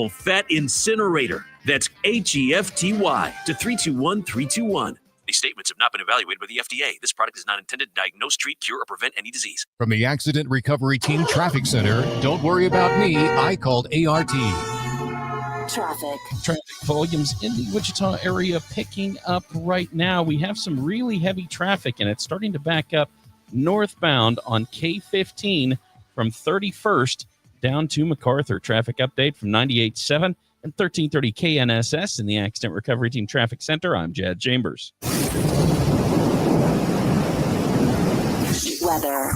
Fat Incinerator. That's HEFTY to 321321. These statements have not been evaluated by the FDA. This product is not intended to diagnose, treat, cure, or prevent any disease. From the Accident Recovery Team Traffic Center, don't worry about me, I called ART. Traffic volumes in the Wichita area picking up right now. We have some really heavy traffic, and it's starting to back up northbound on K15 from 31st down to MacArthur. Traffic update from 98.7 and 1330 KNSS in the Accident Recovery Team Traffic Center. I'm Jad Chambers. weather.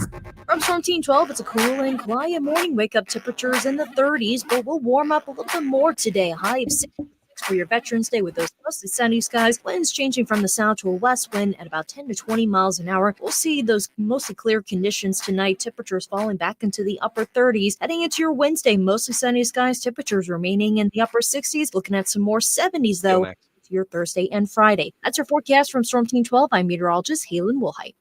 From Storm Team 12, it's a cool and quiet morning. Wake-up temperatures in the 30s, but we'll warm up a little bit more today. A high of 66 for your Veterans Day with those mostly sunny skies. Winds changing from the south to a west wind at about 10 to 20 miles an hour. We'll see those mostly clear conditions tonight. Temperatures falling back into the upper 30s. Heading into your Wednesday, mostly sunny skies. Temperatures remaining in the upper 60s. Looking at some more 70s, though. Your Thursday and Friday. That's our forecast from Storm Team 12. I'm meteorologist Halen Woolhype.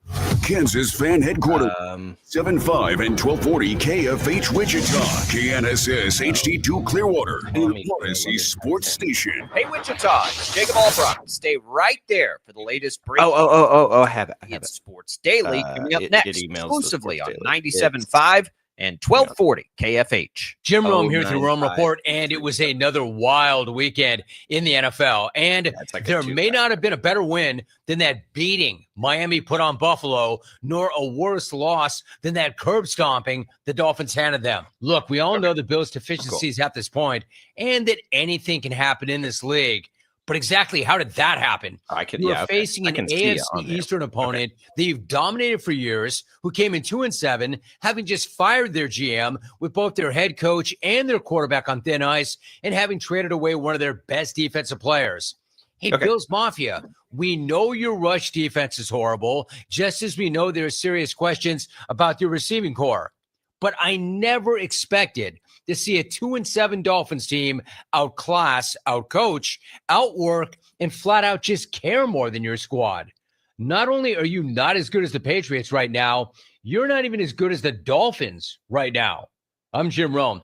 Kansas fan headquarters, 7.5 and 1240 KFH Wichita, KNSS HD2 Clearwater, and Odyssey Sports Station. Hey Wichita, it's Jacob Albrock. Stay right there for the latest break. I have it. It's Sports Daily coming up next, exclusively on 97.5 and 1240 KFH. Jim Rome here with the Rome Report, and it was another wild weekend in the NFL. And there may not have been a better win than that beating Miami put on Buffalo, nor a worse loss than that curb stomping the Dolphins handed them. Look, we all know the Bills' deficiencies at this point, and that anything can happen in this league. But exactly how did that happen? You're facing an AFC Eastern opponent that you've dominated for years, who came in 2-7, having just fired their GM with both their head coach and their quarterback on thin ice, and having traded away one of their best defensive players. Hey, Bills Mafia, we know your rush defense is horrible, just as we know there are serious questions about your receiving core. But I never expected to see a 2-7 Dolphins team outclass, outcoach, outwork, and flat out just care more than your squad. Not only are you not as good as the Patriots right now, you're not even as good as the Dolphins right now. I'm Jim Rome.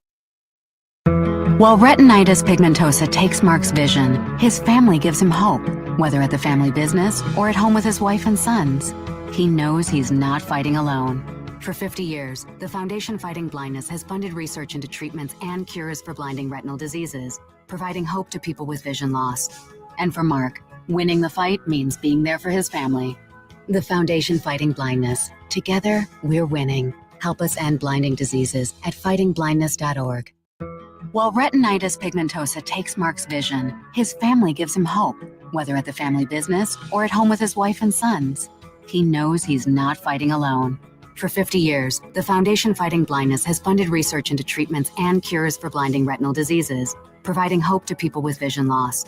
While retinitis pigmentosa takes Mark's vision, his family gives him hope, whether at the family business or at home with his wife and sons. He knows he's not fighting alone. For 50 years, the Foundation Fighting Blindness has funded research into treatments and cures for blinding retinal diseases, providing hope to people with vision loss. And for Mark, winning the fight means being there for his family. The Foundation Fighting Blindness. Together, we're winning. Help us end blinding diseases at fightingblindness.org. While retinitis pigmentosa takes Mark's vision, his family gives him hope, whether at the family business or at home with his wife and sons. He knows he's not fighting alone. For 50 years, the Foundation Fighting Blindness has funded research into treatments and cures for blinding retinal diseases, providing hope to people with vision loss.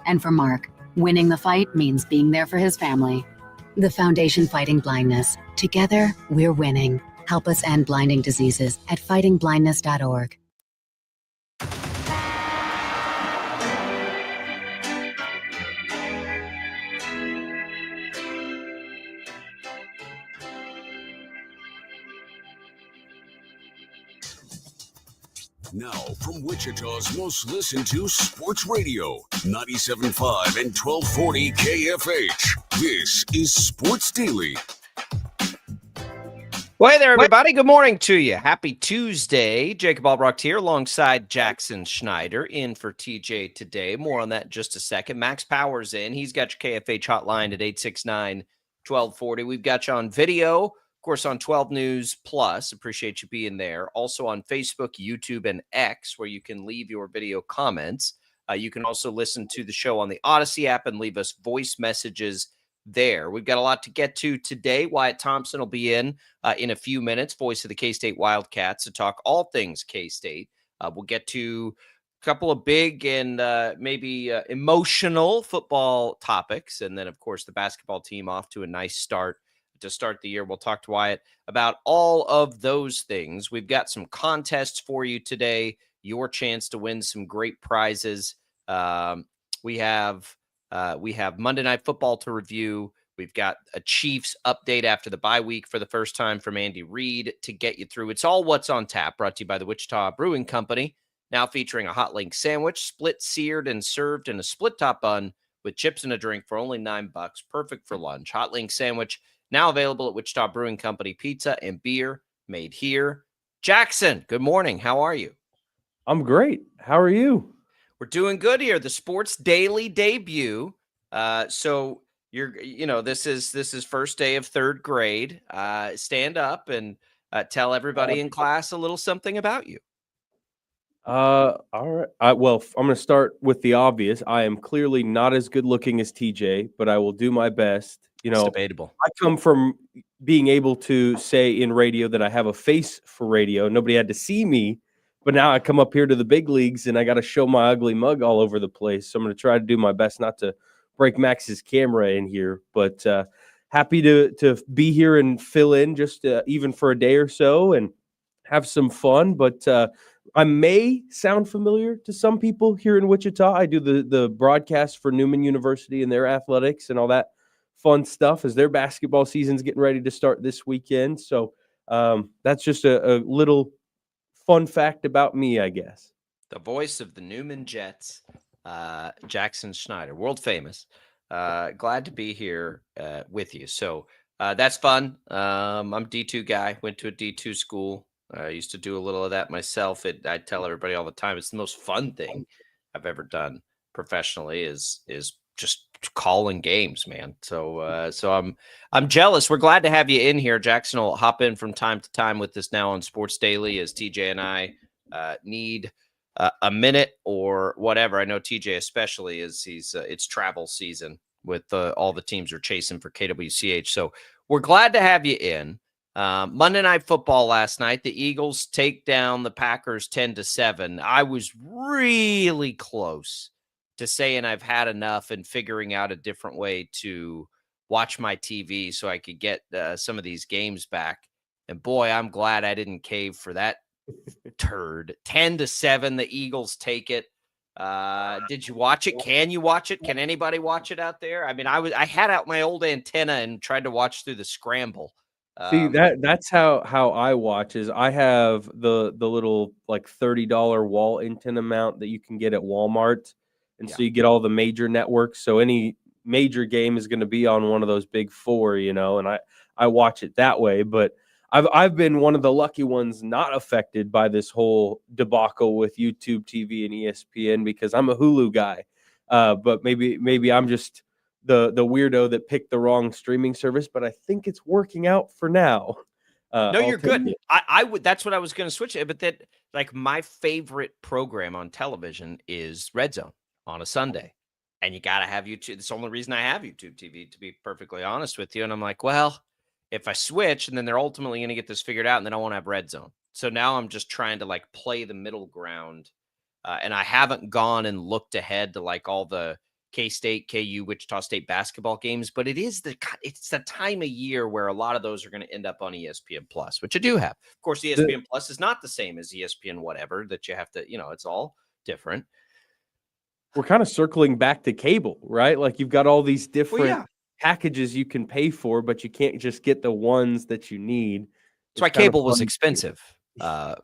And for Mark, winning the fight means being there for his family. The Foundation Fighting Blindness. Together, we're winning. Help us end blinding diseases at fightingblindness.org. Now, from Wichita's most listened to sports radio, 97.5 and 1240 KFH, this is Sports Daily. Well, hey there, everybody. Good morning to you. Happy Tuesday. Jacob Albrock here alongside Jackson Schneider in for TJ today. More on that in just a second. Max Powers in. He's got your KFH hotline at 869-1240. We've got you on video, of course, on 12 News Plus. Appreciate you being there. Also on Facebook, YouTube, and X, where you can leave your video comments. You can also listen to the show on the Odyssey app and leave us voice messages there. We've got a lot to get to today. Wyatt Thompson will be in a few minutes, voice of the K-State Wildcats, to talk all things K-State. We'll get to a couple of big and maybe emotional football topics. And then, of course, the basketball team off to a nice start to start the year. We'll talk to Wyatt about all of those things. We've got some contests for you today, your chance to win some great prizes. We have Monday Night Football to review. We've got a Chiefs update after the bye week for the first time from Andy Reid to get you through. It's all what's on tap, brought to you by the Wichita Brewing Company. now featuring a hot link sandwich, split seared and served in a split top bun with chips and a drink for only $9. Perfect for lunch. Hot link sandwich now available at Wichita Brewing Company. Pizza and beer made here. Jackson, good morning. How are you? I'm great. How are you? We're doing good here. The Sports Daily debut. So this is first day of third grade. Stand up and tell everybody in class a little something about you. All right. Well, I'm going to start with the obvious. I am clearly not as good looking as TJ, but I will do my best. It's debatable. I come from being able to say in radio that I have a face for radio. Nobody had to see me, but now I come up here to the big leagues and I got to show my ugly mug all over the place. So I'm going to try to do my best not to break Max's camera in here, but happy to be here and fill in just even for a day or so and have some fun. But I may sound familiar to some people here in Wichita. I do the broadcast for Newman University and their athletics and all that fun stuff as their basketball season's getting ready to start this weekend. So that's just a little fun fact about me, I guess. The voice of the Newman Jets, Jackson Schneider, world famous. Glad to be here with you. So that's fun. I'm a D2 guy, went to a D2 school. I used to do a little of that myself. I tell everybody all the time, it's the most fun thing I've ever done professionally is just calling games, man. So I'm jealous. We're glad to have you in here. Jackson will hop in from time to time with us now on Sports Daily as TJ and I need a minute or whatever. I know TJ especially it's travel season with all the teams are chasing for KWCH. So we're glad to have you in. Monday Night Football last night, the Eagles take down the Packers 10-7. I was really close to saying I've had enough and figuring out a different way to watch my TV so I could get some of these games back. And boy, I'm glad I didn't cave for that turd. 10-7, the Eagles take it. Did you watch it? Can you watch it? Can anybody watch it out there? I mean, I had out my old antenna and tried to watch through the scramble. See, that's how I watch is I have the little like $30 wall antenna mount that you can get at Walmart. And so you get all the major networks. So any major game is going to be on one of those big four, and I watch it that way. But I've been one of the lucky ones not affected by this whole debacle with YouTube TV and ESPN because I'm a Hulu guy. But maybe I'm just the weirdo that picked the wrong streaming service, but I think it's working out for now. No, you're good. I would. That's what I was going to switch it. But that, like, my favorite program on television is Red Zone on a Sunday, and you got to have YouTube. It's the only reason I have YouTube TV, to be perfectly honest with you. And I'm like, well, if I switch, and then they're ultimately going to get this figured out, and then I won't have Red Zone. So now I'm just trying to like play the middle ground, and I haven't gone and looked ahead to like all the K-State, KU, Wichita State basketball games, but it's the time of year where a lot of those are going to end up on ESPN Plus, which I do have. Of course, ESPN Plus is not the same as ESPN whatever that you have to, it's all different. We're kind of circling back to cable, right? Like you've got all these different packages you can pay for, but you can't just get the ones that you need. That's why cable was expensive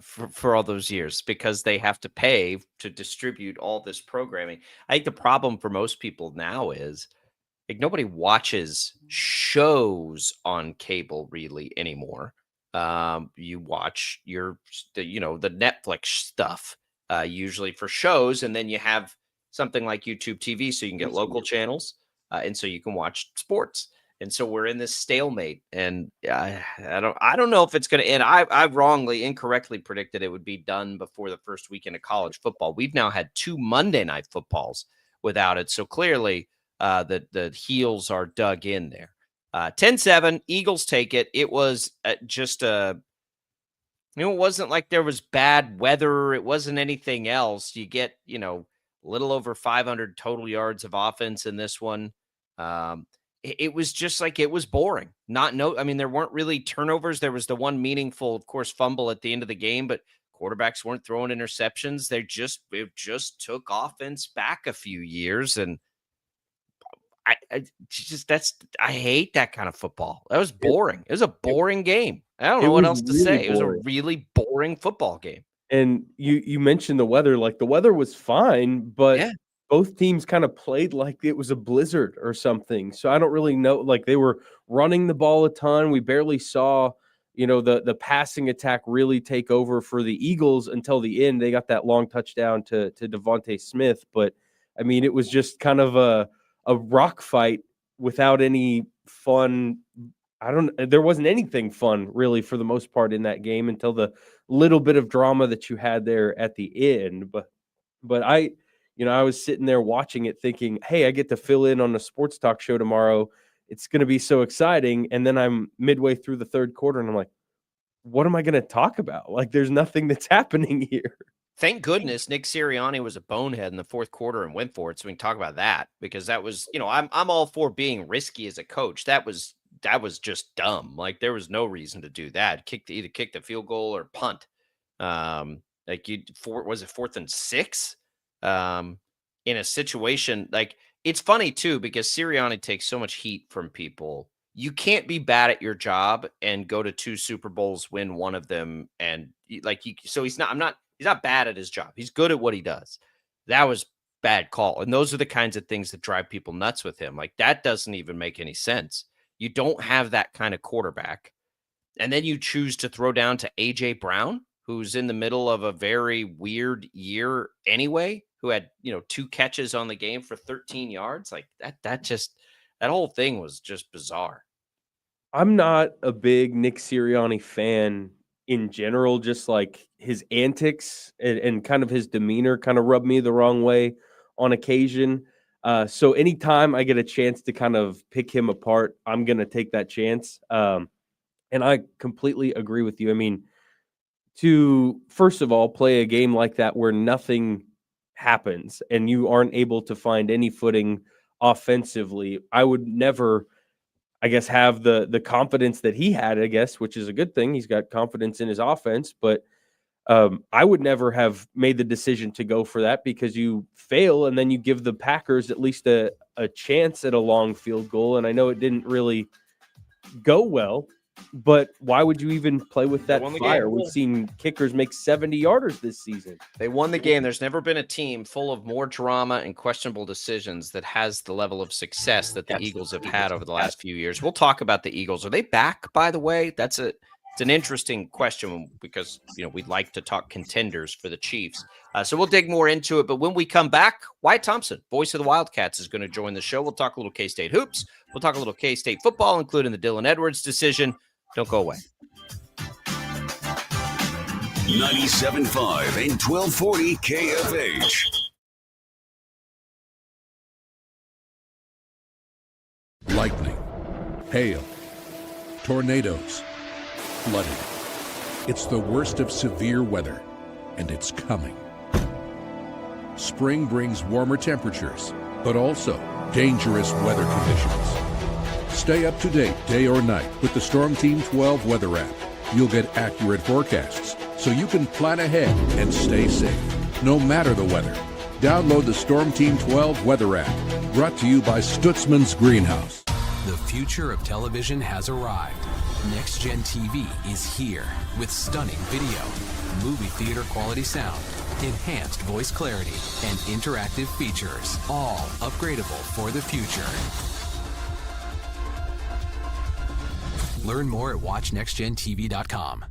for all those years, because they have to pay to distribute all this programming. I think the problem for most people now is like nobody watches shows on cable really anymore. You watch the Netflix stuff usually for shows, and then you have something like YouTube TV, so you can get local channels, and so you can watch sports. And so we're in this stalemate, and I don't know if it's going to end. I incorrectly predicted it would be done before the first weekend of college football. We've now had 2 Monday night footballs without it, so clearly the heels are dug in there. 10-7, Eagles take it. It was just it wasn't like there was bad weather. It wasn't anything else. You get a little over 500 total yards of offense in this one. It was just like it was boring. There weren't really turnovers. There was the one meaningful, of course, fumble at the end of the game, but quarterbacks weren't throwing interceptions. It just took offense back a few years, and I hate that kind of football. That was boring. It was a boring game. I don't know what else to say. It was a really boring football game. And you mentioned the weather. Like, the weather was fine, but both teams kind of played like it was a blizzard or something. So I don't really know. Like, they were running the ball a ton. We barely saw, the passing attack really take over for the Eagles until the end. They got that long touchdown to Devontae Smith. But, I mean, it was just kind of a rock fight without any fun. There wasn't anything fun really for the most part in that game until the little bit of drama that you had there at the end. But I was sitting there watching it thinking, hey, I get to fill in on a sports talk show tomorrow. It's going to be so exciting. And then I'm midway through the third quarter and I'm like, what am I going to talk about? Like, there's nothing that's happening here. Thank goodness Nick Sirianni was a bonehead in the fourth quarter and went for it. So we can talk about that, because that was, I'm all for being risky as a coach. That was just dumb. Like, there was no reason to do that. Either kick the field goal or punt. Was it 4th and 6? In a situation like, it's funny too, because Sirianni takes so much heat from people. You can't be bad at your job and go to 2 Super Bowls, win one of them, and so he's not bad at his job. He's good at what he does. That was bad call. And those are the kinds of things that drive people nuts with him. Like, that doesn't even make any sense. You don't have that kind of quarterback. And then you choose to throw down to A.J. Brown, who's in the middle of a very weird year anyway, who had, 2 catches on the game for 13 yards. Like, that whole thing was just bizarre. I'm not a big Nick Sirianni fan in general. Just like his antics and kind of his demeanor kind of rubbed me the wrong way on occasion. So anytime I get a chance to kind of pick him apart, I'm going to take that chance. And I completely agree with you. I mean, to, first of all, play a game like that where nothing happens and you aren't able to find any footing offensively, I would never, I guess, have the confidence that he had, I guess, which is a good thing. He's got confidence in his offense, but I would never have made the decision to go for that, because you fail and then you give the Packers at least a chance at a long field goal. And I know it didn't really go well, but why would you even play with that fire? We've seen kickers make 70-yarders this season. They won the game. There's never been a team full of more drama and questionable decisions that has the level of success that the Eagles have had over the last few years. We'll talk about the Eagles. Are they back, by the way? It's an interesting question, because, we'd like to talk contenders for the Chiefs. So we'll dig more into it. But when we come back, Wyatt Thompson, voice of the Wildcats, is going to join the show. We'll talk a little K-State hoops. We'll talk a little K-State football, including the Dylan Edwards decision. Don't go away. 97.5 and 1240 KFH. Lightning, hail, tornadoes, flooding. It's the worst of severe weather, and it's coming. Spring brings warmer temperatures, but also dangerous weather conditions. Stay up to date day or night with the Storm Team 12 weather app. You'll get accurate forecasts so you can plan ahead and stay safe, no matter the weather. Download the Storm Team 12 weather app, brought to you by Stutzman's Greenhouse. The future of television has arrived. Next Gen TV is here with stunning video, movie theater quality sound, enhanced voice clarity, and interactive features, all upgradable for the future. Learn more at watchnextgentv.com.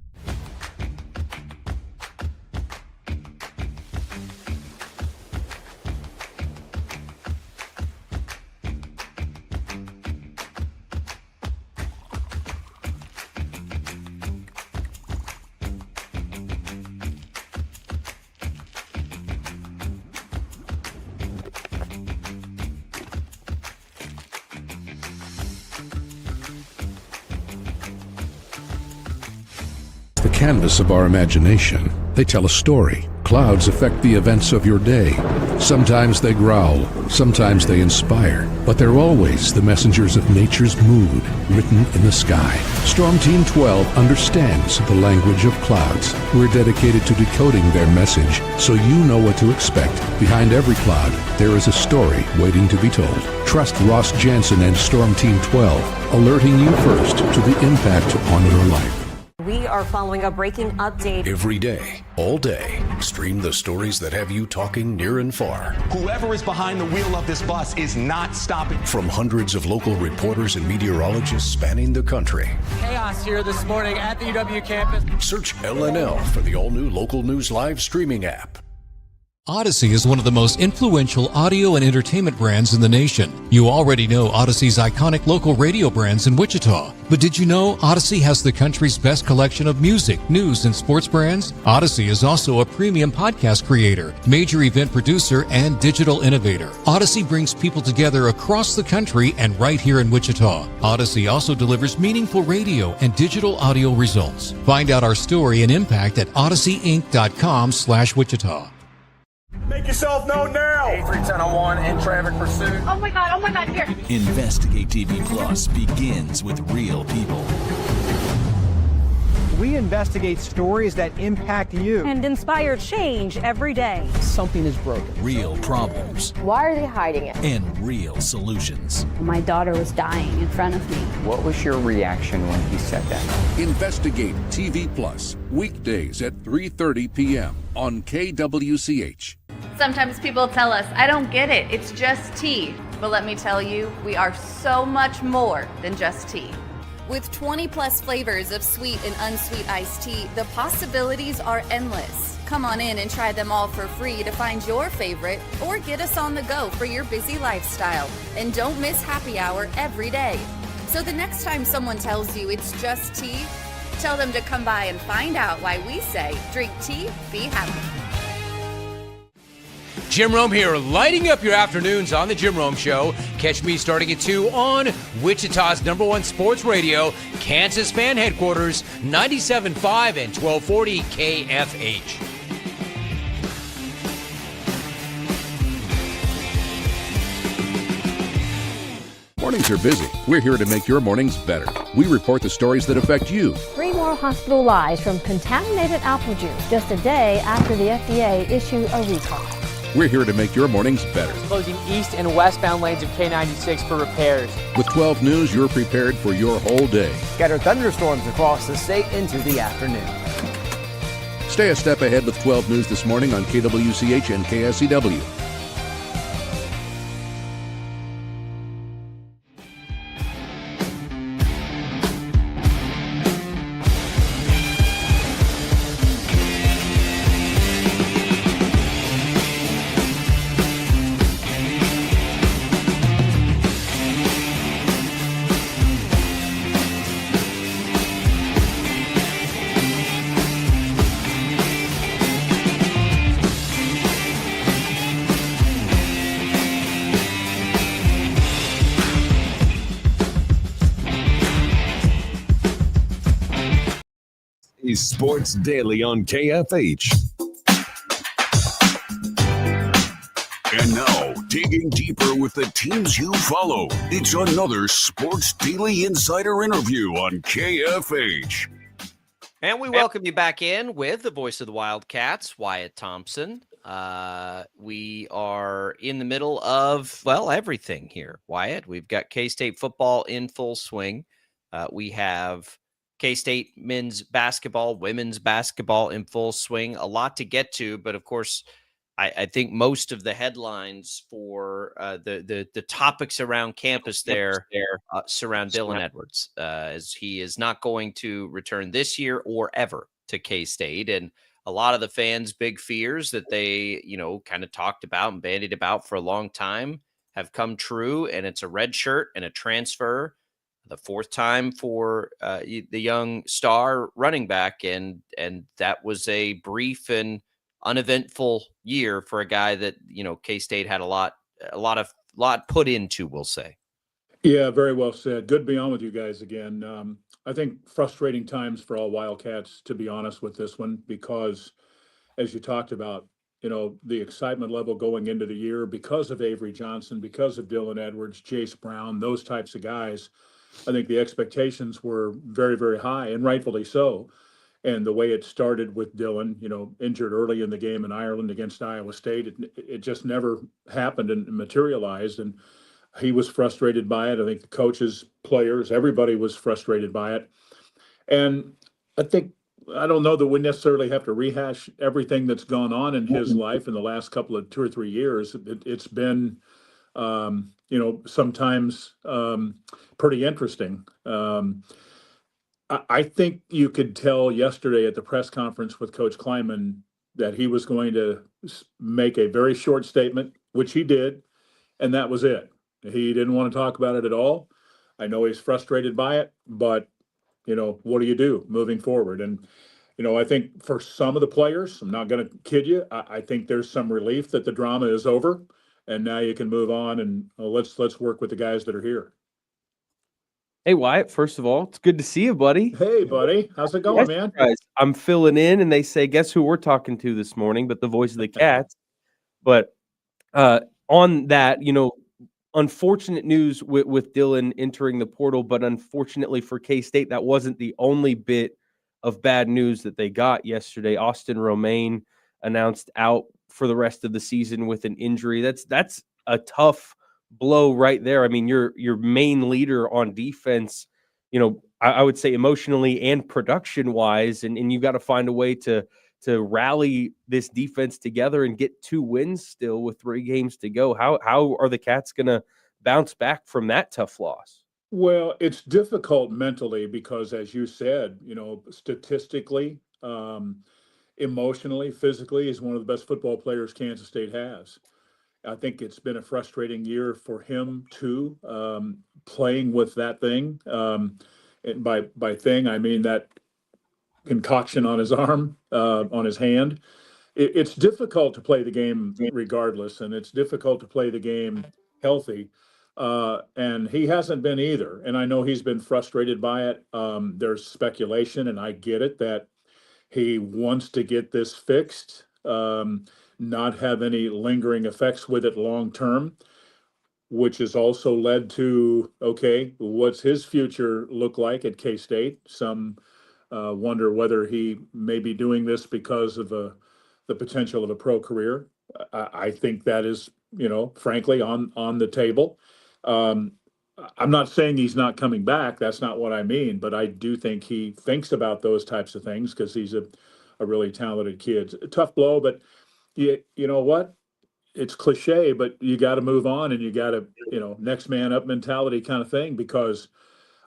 Canvas of our imagination. They tell a story. Clouds affect the events of your day. Sometimes they growl, sometimes they inspire, but they're always the messengers of nature's mood, written in the sky. Storm Team 12 understands the language of clouds. We're dedicated to decoding their message, so you know what to expect. Behind every cloud, there is a story waiting to be told. Trust Ross Jansen and Storm Team 12, alerting you first to the impact on your life. We are following a breaking update. Every day, all day, stream the stories that have you talking near and far. Whoever is behind the wheel of this bus is not stopping. From hundreds of local reporters and meteorologists spanning the country. Chaos here this morning at the UW campus. Search LNL for the all-new Local News Live streaming app. Odyssey is one of the most influential audio and entertainment brands in the nation. You already know Odyssey's iconic local radio brands in Wichita. But did you know Odyssey has the country's best collection of music, news, and sports brands? Odyssey is also a premium podcast creator, major event producer, and digital innovator. Odyssey brings people together across the country and right here in Wichita. Odyssey also delivers meaningful radio and digital audio results. Find out our story and impact at odysseyinc.com/Wichita. Make yourself known now. 31001 in traffic pursuit. Oh my God, here. Investigate TV Plus begins with real people. We investigate stories that impact you and inspire change every day. Something is broken. Real problems. Why are they hiding it? And real solutions. My daughter was dying in front of me. What was your reaction when he said that? Investigate TV Plus, weekdays at 3:30 p.m. on KWCH. Sometimes people tell us, I don't get it, it's just tea. But let me tell you, we are so much more than just tea. With 20 plus flavors of sweet and unsweet iced tea, the possibilities are endless. Come on in and try them all for free to find your favorite or get us on the go for your busy lifestyle. And don't miss happy hour every day. So the next time someone tells you it's just tea, tell them to come by and find out why we say, drink tea, be happy. Jim Rome here, lighting up your afternoons on The Jim Rome Show. Catch me starting at 2 on Wichita's #1 sports radio, Kansas Fan Headquarters, 97.5 and 1240 KFH. Mornings are busy. We're here to make your mornings better. We report the stories that affect you. 3 more hospitalized from contaminated apple juice just a day after the FDA issued a recall. We're here to make your mornings better. Closing east and westbound lanes of K96 for repairs. With 12 News, you're prepared for your whole day. Scattered thunderstorms across the state into the afternoon. Stay a step ahead with 12 News this morning on KWCH and KSCW. Sports Daily on KFH. And now, digging deeper with the teams you follow, it's another Sports Daily Insider interview on KFH. And we welcome you back in with the voice of the Wildcats, Wyatt Thompson. We are in the middle of, well, everything here, Wyatt. We've got K-State football in full swing. We have K-State men's basketball, women's basketball in full swing. A lot to get to, but of course, I think most of the headlines for the topics around campus there surround Dylan Edwards, as he is not going to return this year or ever to K-State. And a lot of the fans' big fears that they, kind of talked about and bandied about for a long time have come true. And it's a red shirt and a transfer, the 4th time for the young star running back. And that was a brief and uneventful year for a guy that, K-State had a lot put into, we'll say. Yeah, very well said. Good to be on with you guys again. I think frustrating times for all Wildcats, to be honest with this one, because as you talked about, the excitement level going into the year because of Avery Johnson, because of Dylan Edwards, Jace Brown, those types of guys, I think the expectations were very, very high, and rightfully so. And the way it started with Dylan, injured early in the game in Ireland against Iowa State, it just never happened and materialized. And he was frustrated by it. I think the coaches, players, everybody was frustrated by it. And I think I don't know that we necessarily have to rehash everything that's gone on in his life in the last couple of 2 or 3 years. It's been, sometimes pretty interesting. I think you could tell yesterday at the press conference with Coach Kleiman that he was going to make a very short statement, which he did, and that was it. He didn't want to talk about it at all. I know he's frustrated by it, but what do you do moving forward? And I think for some of the players, I'm not going to kid you, I think there's some relief that the drama is over, and now you can move on and let's work with the guys that are here. Hey, Wyatt, first of all, it's good to see you, buddy. Hey, buddy. How's it going, man? Guys, I'm filling in, and they say, guess who we're talking to this morning, but the voice of the Cats. But on that, unfortunate news with Dylan entering the portal, but unfortunately for K-State, that wasn't the only bit of bad news that they got yesterday. Austin Romaine announced out for the rest of the season with an injury. That's a tough blow right there. I mean, your main leader on defense, I would say emotionally and production wise, and you got to find a way to rally this defense together and get 2 wins still with 3 games to go. How are the Cats going to bounce back from that tough loss? Well, it's difficult mentally because, as you said, statistically, emotionally, physically, he's one of the best football players Kansas State has. I think it's been a frustrating year for him too, playing with that thing. And by thing, I mean that concoction on his arm, on his hand. It's difficult to play the game regardless, and it's difficult to play the game healthy. And he hasn't been either. And I know he's been frustrated by it. There's speculation, and I get it, that he wants to get this fixed. Not have any lingering effects with it long term, which has also led to, okay, what's his future look like at K-State? Some wonder whether he may be doing this because of the potential of a pro career. I think that is, frankly, on the table. I'm not saying he's not coming back. That's not what I mean. But I do think he thinks about those types of things because he's a really talented kid. A tough blow, but you know what? It's cliche, but you got to move on and you got to, next man up mentality kind of thing, because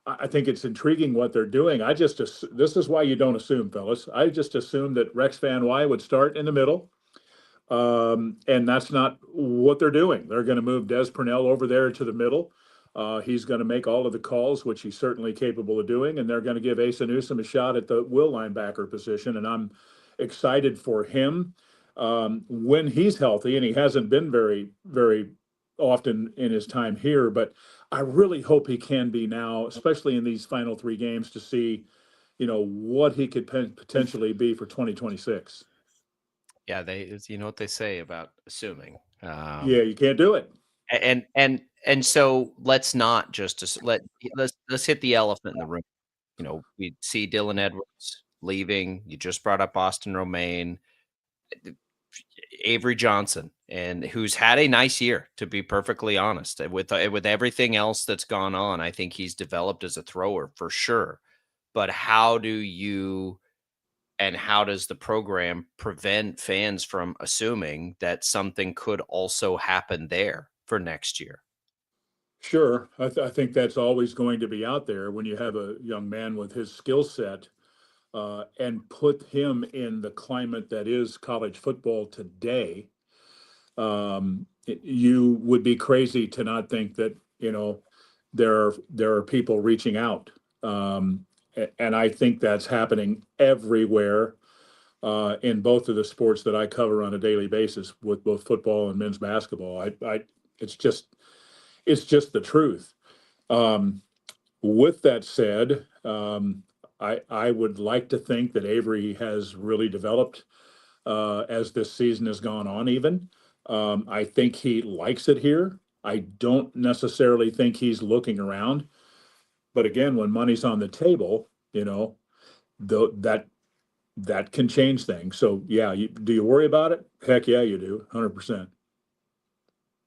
I think it's intriguing what they're doing. This is why you don't assume, fellas. I just assumed that Rex Van Wy would start in the middle. And that's not what they're doing. They're going to move Des Purnell over there to the middle. He's going to make all of the calls, which he's certainly capable of doing. And they're going to give Asa Newsome a shot at the will linebacker position. And I'm excited for him. When he's healthy, and he hasn't been very, very often in his time here, but I really hope he can be now, especially in these final 3 games, to see, what he could potentially be for 2026. Yeah, you know what they say about assuming. Yeah, you can't do it. And so let's not just let's hit the elephant in the room. We see Dylan Edwards leaving. You just brought up Austin Romaine. Avery Johnson, and who's had a nice year, to be perfectly honest. With everything else that's gone on, I think he's developed as a thrower for sure. But how does the program prevent fans from assuming that something could also happen there for next year? Sure. I think that's always going to be out there when you have a young man with his skill set. And put him in the climate that is college football today, you would be crazy to not think that, there are people reaching out. And I think that's happening everywhere in both of the sports that I cover on a daily basis, with both football and men's basketball. It's just the truth. With that said, I would like to think that Avery has really developed as this season has gone on even. I think he likes it here. I don't necessarily think he's looking around. But again, when money's on the table, that can change things. So, yeah, do you worry about it? Heck yeah, you do, 100%.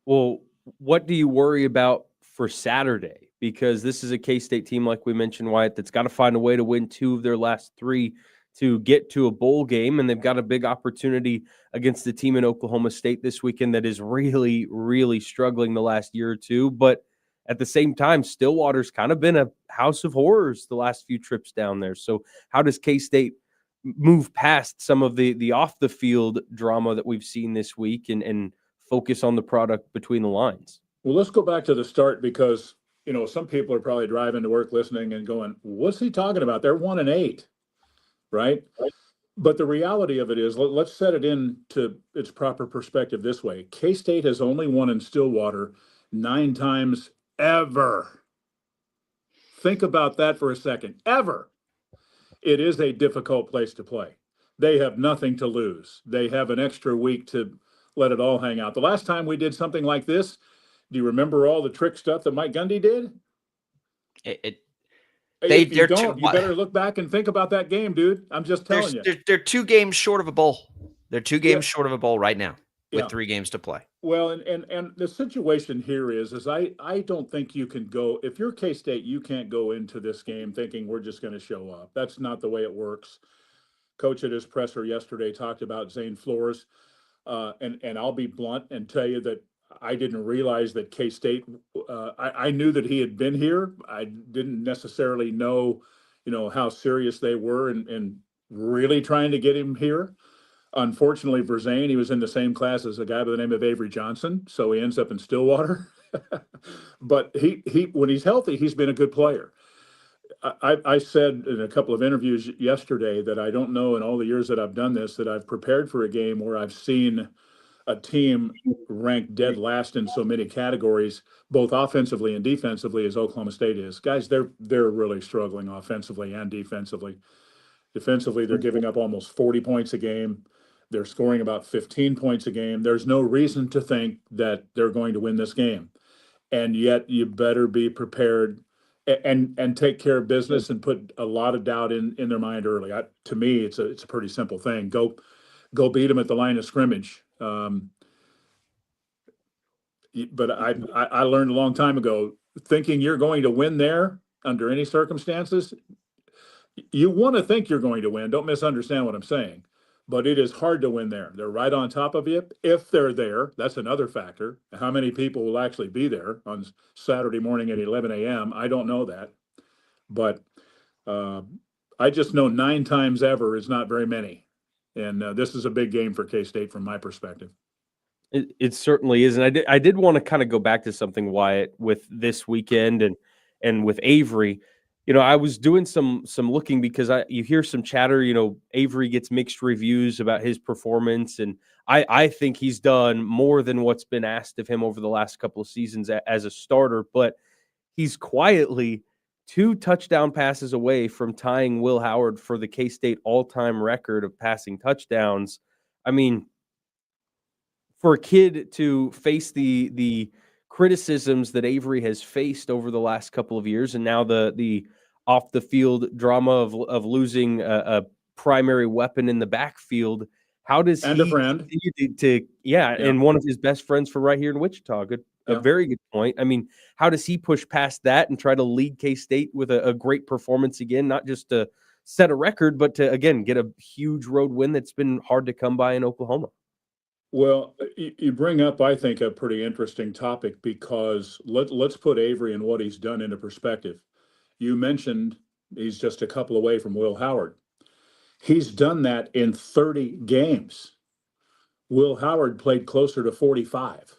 Well, what do you worry about for Saturday? Because this is a K-State team, like we mentioned, Wyatt, that's got to find a way to win 2 of their last 3 to get to a bowl game, and they've got a big opportunity against the team in Oklahoma State this weekend that is really, really struggling the last year or two. But at the same time, Stillwater's kind of been a house of horrors the last few trips down there. So how does K-State move past some of the off-the-field drama that we've seen this week and focus on the product between the lines? Well, let's go back to the start because, some people are probably driving to work listening and going, what's he talking about? They're 1-8, right? But the reality of it is, let's set it into its proper perspective this way. K-State has only won in Stillwater 9 times ever. Think about that for a second. Ever. It is a difficult place to play. They have nothing to lose. They have an extra week to let it all hang out. The last time we did something like this, do you remember all the trick stuff that Mike Gundy did? If you don't, you better look back and think about that game, dude. I'm just telling you. They're 2 games short of a bowl. They're 2 games short of a bowl right now with 3 games to play. Well, and the situation here is I don't think you can go, if you're K-State, you can't go into this game thinking we're just going to show up. That's not the way it works. Coach at his presser yesterday talked about Zane Flores, and I'll be blunt and tell you that I didn't realize that K-State, I knew that he had been here. I didn't necessarily know, how serious they were and really trying to get him here. Unfortunately for Zane, he was in the same class as a guy by the name of Avery Johnson, so he ends up in Stillwater. But he when he's healthy, he's been a good player. I said in a couple of interviews yesterday that I don't know in all the years that I've done this that I've prepared for a game where I've seen a team ranked dead last in so many categories, both offensively and defensively, as Oklahoma State is. Guys, they're really struggling offensively and defensively. Defensively, they're giving up almost 40 points a game. They're scoring about 15 points a game. There's no reason to think that they're going to win this game. And yet you better be prepared and take care of business and put a lot of doubt in their mind early. To me, it's a pretty simple thing. Go beat them at the line of scrimmage. But I learned a long time ago, thinking you're going to win there under any circumstances, you want to think you're going to win. Don't misunderstand what I'm saying. But it is hard to win there. They're right on top of you. If they're there, that's another factor. How many people will actually be there on Saturday morning at 11 a.m.? I don't know that. But I just know 9 times ever is not very many. And this is a big game for K-State from my perspective. It certainly is. And I did want to kind of go back to something, Wyatt, with this weekend and with Avery. I was doing some looking because you hear some chatter, Avery gets mixed reviews about his performance. And I think he's done more than what's been asked of him over the last couple of seasons as a starter. But he's quietly 2 touchdown passes away from tying Will Howard for the K-State all-time record of passing touchdowns. I mean, for a kid to face the criticisms that Avery has faced over the last couple of years, and now the off the field drama of losing a primary weapon in the backfield, how does he continue to and one of his best friends from right here in Wichita? A very good point. I mean, how does he push past that and try to lead K-State with a great performance again, not just to set a record, but to, again, get a huge road win that's been hard to come by in Oklahoma? Well, you bring up, I think, a pretty interesting topic because let's put Avery and what he's done into perspective. You mentioned he's just a couple away from Will Howard. He's done that in 30 games. Will Howard played closer to 45.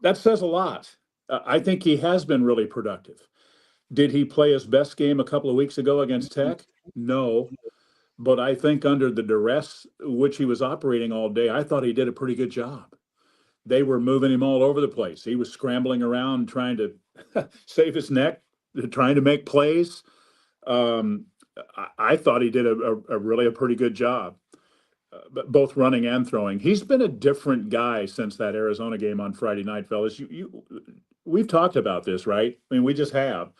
That says a lot. I think he has been really productive. Did he play his best game a couple of weeks ago against Tech? No. But I think under the duress which he was operating all day, I thought he did a pretty good job. They were moving him all over the place. He was scrambling around trying to save his neck, trying to make plays. I thought he did a really pretty good job, both running and throwing. He's been a different guy since that Arizona game on Friday night, fellas. We've talked about this, right? I mean, we just have.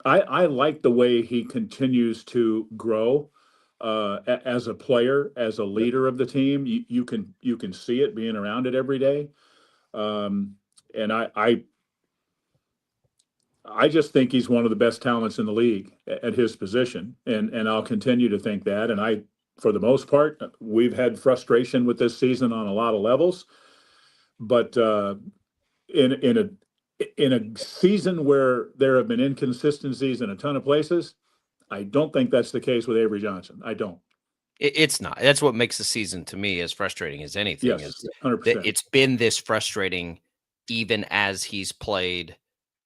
I like the way he continues to grow as a player, as a leader of the team. You can see it being around it every day. And I just think he's one of the best talents in the league at his position, and I'll continue to think that. And for the most part, we've had frustration with this season on a lot of levels, but in a season where there have been inconsistencies in a ton of places, I don't think that's the case with Avery Johnson. I don't. It's not. That's what makes the season to me as frustrating as anything. Yes, is 100%. It's been this frustrating even as he's played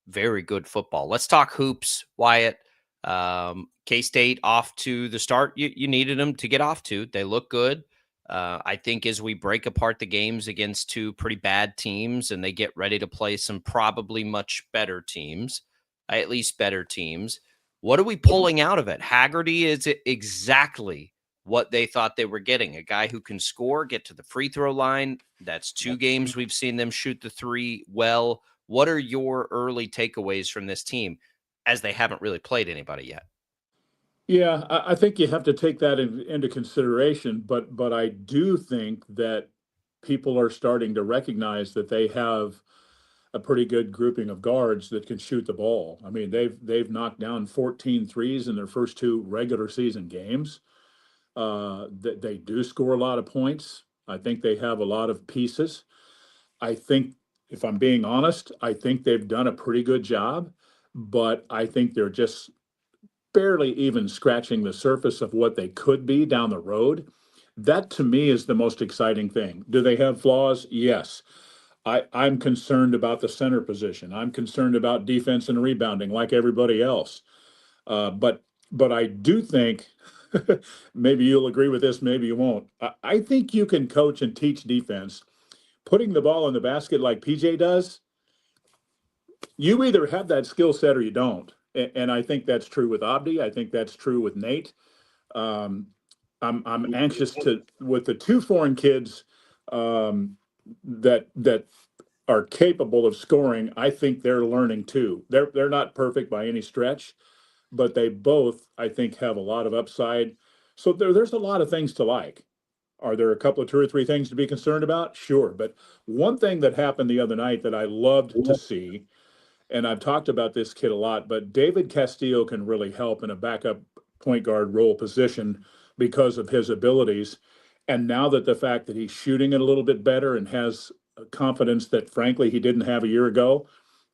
very good football. Let's talk hoops, Wyatt. K-State off to the start you needed them to get off to. They look good. I think as we break apart the games against two pretty bad teams and they get ready to play some probably much better teams, at least better teams, what are we pulling out of it? Haggerty is exactly what they thought they were getting. A guy who can score, get to the free throw line. That's 2 games we've seen them shoot the three well. What are your early takeaways from this team as they haven't really played anybody yet? Yeah, I think you have to take that into consideration, but I do think that people are starting to recognize that they have a pretty good grouping of guards that can shoot the ball. I mean, they've knocked down 14 threes in their first 2 regular season games. They do score a lot of points. I think they have a lot of pieces. I think, if I'm being honest, I think they've done a pretty good job, but I think they're just barely even scratching the surface of what they could be down the road. That to me is the most exciting thing. Do they have flaws? Yes. I'm concerned about the center position. I'm concerned about defense and rebounding like everybody else. But I do think, maybe you'll agree with this, maybe you won't. I think you can coach and teach defense. Putting the ball in the basket like PJ does, you either have that skill set or you don't. And I think that's true with Abdi. I think that's true with Nate. I'm anxious with the 2 foreign kids that are capable of scoring. I think they're learning too. They're not perfect by any stretch, but they both, I think, have a lot of upside. So there's a lot of things to like. Are there a couple of 2 or 3 things to be concerned about? Sure. But one thing that happened the other night that I loved to see, and I've talked about this kid a lot, but David Castillo can really help in a backup point guard role position because of his abilities. And now that the fact that he's shooting it a little bit better and has confidence that, frankly, he didn't have a year ago,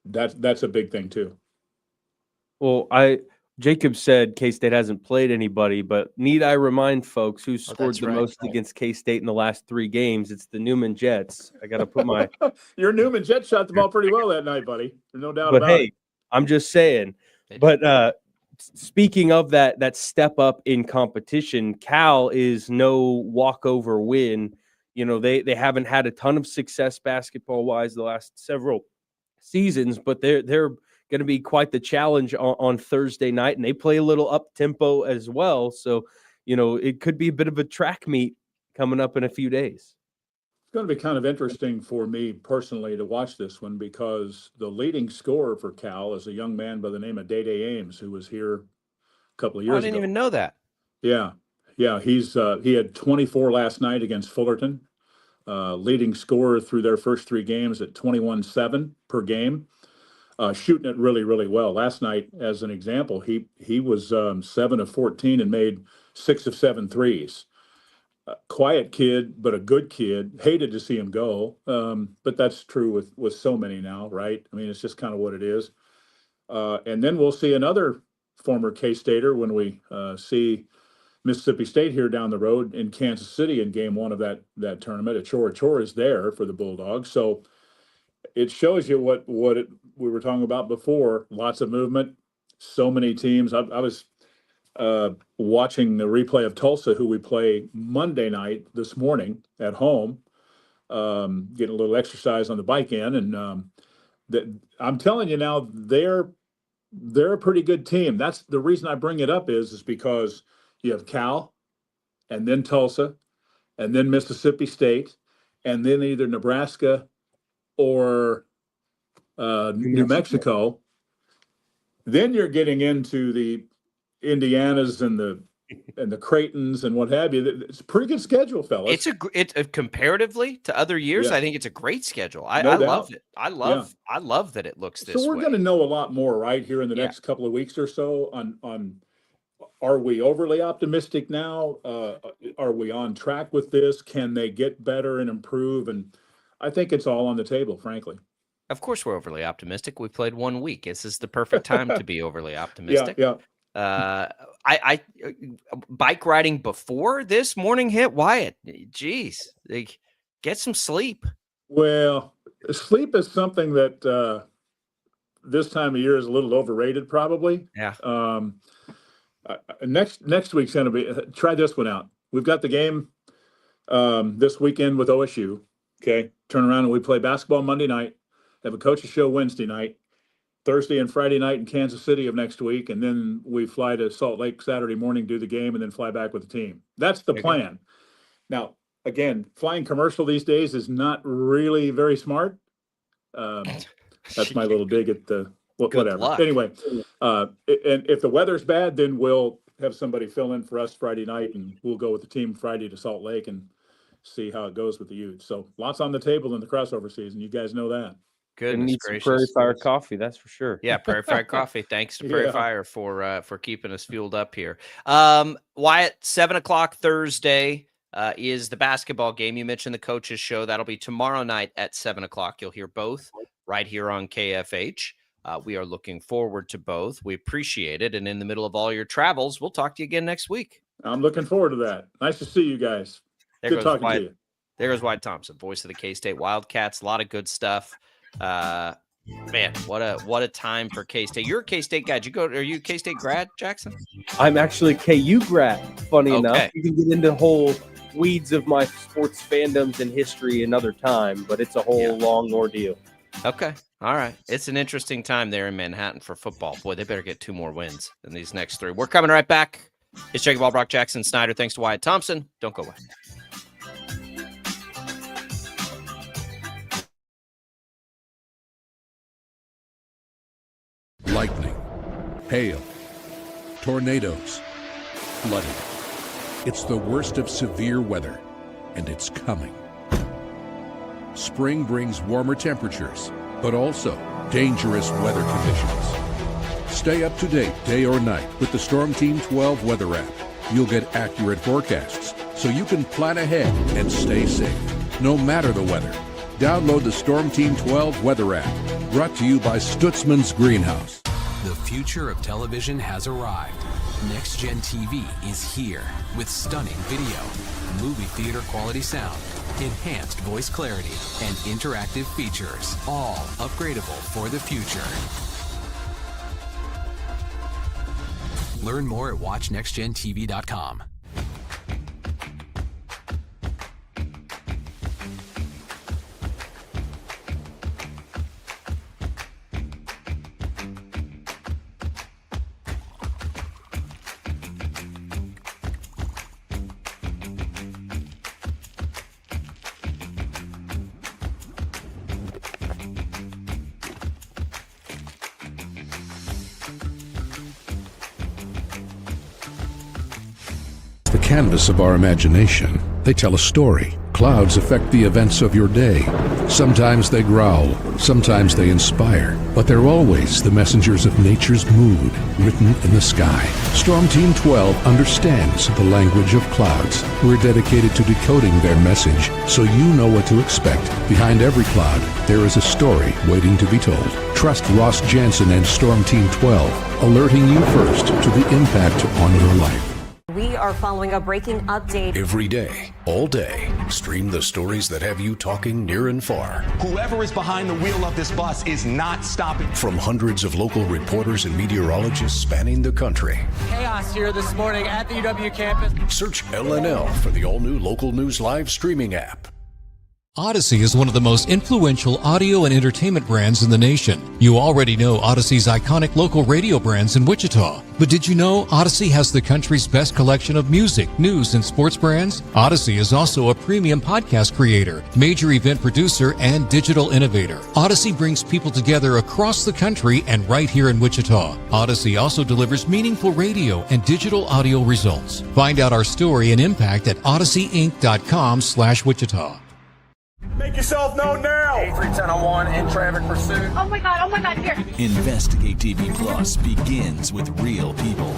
that's a big thing too. Well, Jacob said K-State hasn't played anybody, but need I remind folks who scored the most against K-State in the last 3 games? It's the Newman Jets. I got to put my your Newman Jets shot the ball pretty well that night, buddy. There's no doubt but about hey, it. I'm just saying. But speaking of that step up in competition, Cal is no walkover win. You know, they haven't had a ton of success basketball wise the last several seasons, but they're going to be quite the challenge on Thursday night, and they play a little up tempo as well. So, you know, it could be a bit of a track meet coming up in a few days. It's going to be kind of interesting for me personally to watch this one because the leading scorer for Cal is a young man by the name of Day Ames, who was here a couple of years ago. I didn't even know that. Yeah. He had 24 last night against Fullerton. Leading scorer through their first 3 games at 21-7 per game. Shooting it really, really well. Last night, as an example, he was 7 of 14 and made 6 of 7 threes. Quiet kid, but a good kid. Hated to see him go, but that's true with so many now, right? I mean, it's just kind of what it is. And then we'll see another former K-Stater when we see Mississippi State here down the road in Kansas City in game 1 of that tournament. Achor is there for the Bulldogs. So it shows you what we were talking about before. Lots of movement, so many teams. I was watching the replay of Tulsa, who we play Monday night this morning at home, getting a little exercise on the bike in. And I'm telling you now, they're a pretty good team. That's the reason I bring it up is because you have Cal and then Tulsa and then Mississippi State and then either Nebraska or New Mexico. Then you're getting into the Indianas and the and the Creightons and what have you. It's a pretty good schedule, fellas. It's comparatively to other years. Yeah. I think it's a great schedule. I No doubt. love it. I love that it looks this way. So we're going to know a lot more right here in the next couple of weeks or so on are we overly optimistic now? Are we on track with this? Can they get better and improve? And I think it's all on the table, frankly. Of course, we're overly optimistic. We played 1 week. This is the perfect time to be overly optimistic. Yeah. I bike riding before this morning hit. Wyatt, geez, get some sleep. Well, sleep is something that this time of year is a little overrated, probably. Yeah. Next week's going to be. Try this one out. We've got the game this weekend with OSU. Okay, turn around and we play basketball Monday night. Have a coach's show Wednesday night, Thursday and Friday night in Kansas City of next week, and then we fly to Salt Lake Saturday morning, do the game, and then fly back with the team. That's the plan. Now, again, flying commercial these days is not really very smart. That's my little dig at the whatever. Luck. Anyway, and if the weather's bad, then we'll have somebody fill in for us Friday night, and we'll go with the team Friday to Salt Lake and see how it goes with the Utes. So lots on the table in the crossover season. You guys know that. Goodness gracious. Prairie Fire coffee, that's for sure. Yeah, Prairie Fire coffee. Thanks to Prairie Fire for keeping us fueled up here. Wyatt, 7:00 Thursday is the basketball game. You mentioned the coaches show. That'll be tomorrow night at 7:00. You'll hear both right here on KFH. We are looking forward to both. We appreciate it. And in the middle of all your travels, we'll talk to you again next week. I'm looking forward to that. Nice to see you guys. Good talking to you. There goes Wyatt Thompson, voice of the K-State Wildcats. A lot of good stuff. Man, what a time for K-State. You're a K-State guy. Are you a K-State grad, Jackson? I'm actually a KU grad, funny enough. You can get into whole weeds of my sports fandoms and history another time, but it's a whole long ordeal. Okay. All right. It's an interesting time there in Manhattan for football. Boy, they better get 2 more wins in these next 3. We're coming right back. It's Jacob Albrock, Jackson Snyder. Thanks to Wyatt Thompson. Don't go away. Lightning, hail, tornadoes, flooding. It's the worst of severe weather, and it's coming. Spring brings warmer temperatures, but also dangerous weather conditions. Stay up to date day or night with the Storm Team 12 weather app. You'll get accurate forecasts, so you can plan ahead and stay safe, no matter the weather. Download the Storm Team 12 weather app, brought to you by Stutzman's Greenhouse. The future of television has arrived. Next Gen TV is here with stunning video, movie theater quality sound, enhanced voice clarity, and interactive features, all upgradable for the future. Learn more at watchnextgentv.com. Canvas of our imagination. They tell a story. Clouds affect the events of your day. Sometimes they growl, sometimes they inspire, but they're always the messengers of nature's mood, written in the sky. Storm Team 12 understands the language of clouds. We're dedicated to decoding their message, so you know what to expect. Behind every cloud, there is a story waiting to be told. Trust Ross Jansen and Storm Team 12, alerting you first to the impact on your life. We are following a breaking update. Every day, all day, stream the stories that have you talking near and far. Whoever is behind the wheel of this bus is not stopping. From hundreds of local reporters and meteorologists spanning the country. Chaos here this morning at the UW campus. Search LNL for the all-new Local News Live streaming app. Odyssey is one of the most influential audio and entertainment brands in the nation. You already know Odyssey's iconic local radio brands in Wichita. But did you know Odyssey has the country's best collection of music, news, and sports brands? Odyssey is also a premium podcast creator, major event producer, and digital innovator. Odyssey brings people together across the country and right here in Wichita. Odyssey also delivers meaningful radio and digital audio results. Find out our story and impact at odysseyinc.com/Wichita. Make yourself known now. 831001 in traffic pursuit. Oh my God, here. Investigate TV Plus begins with real people.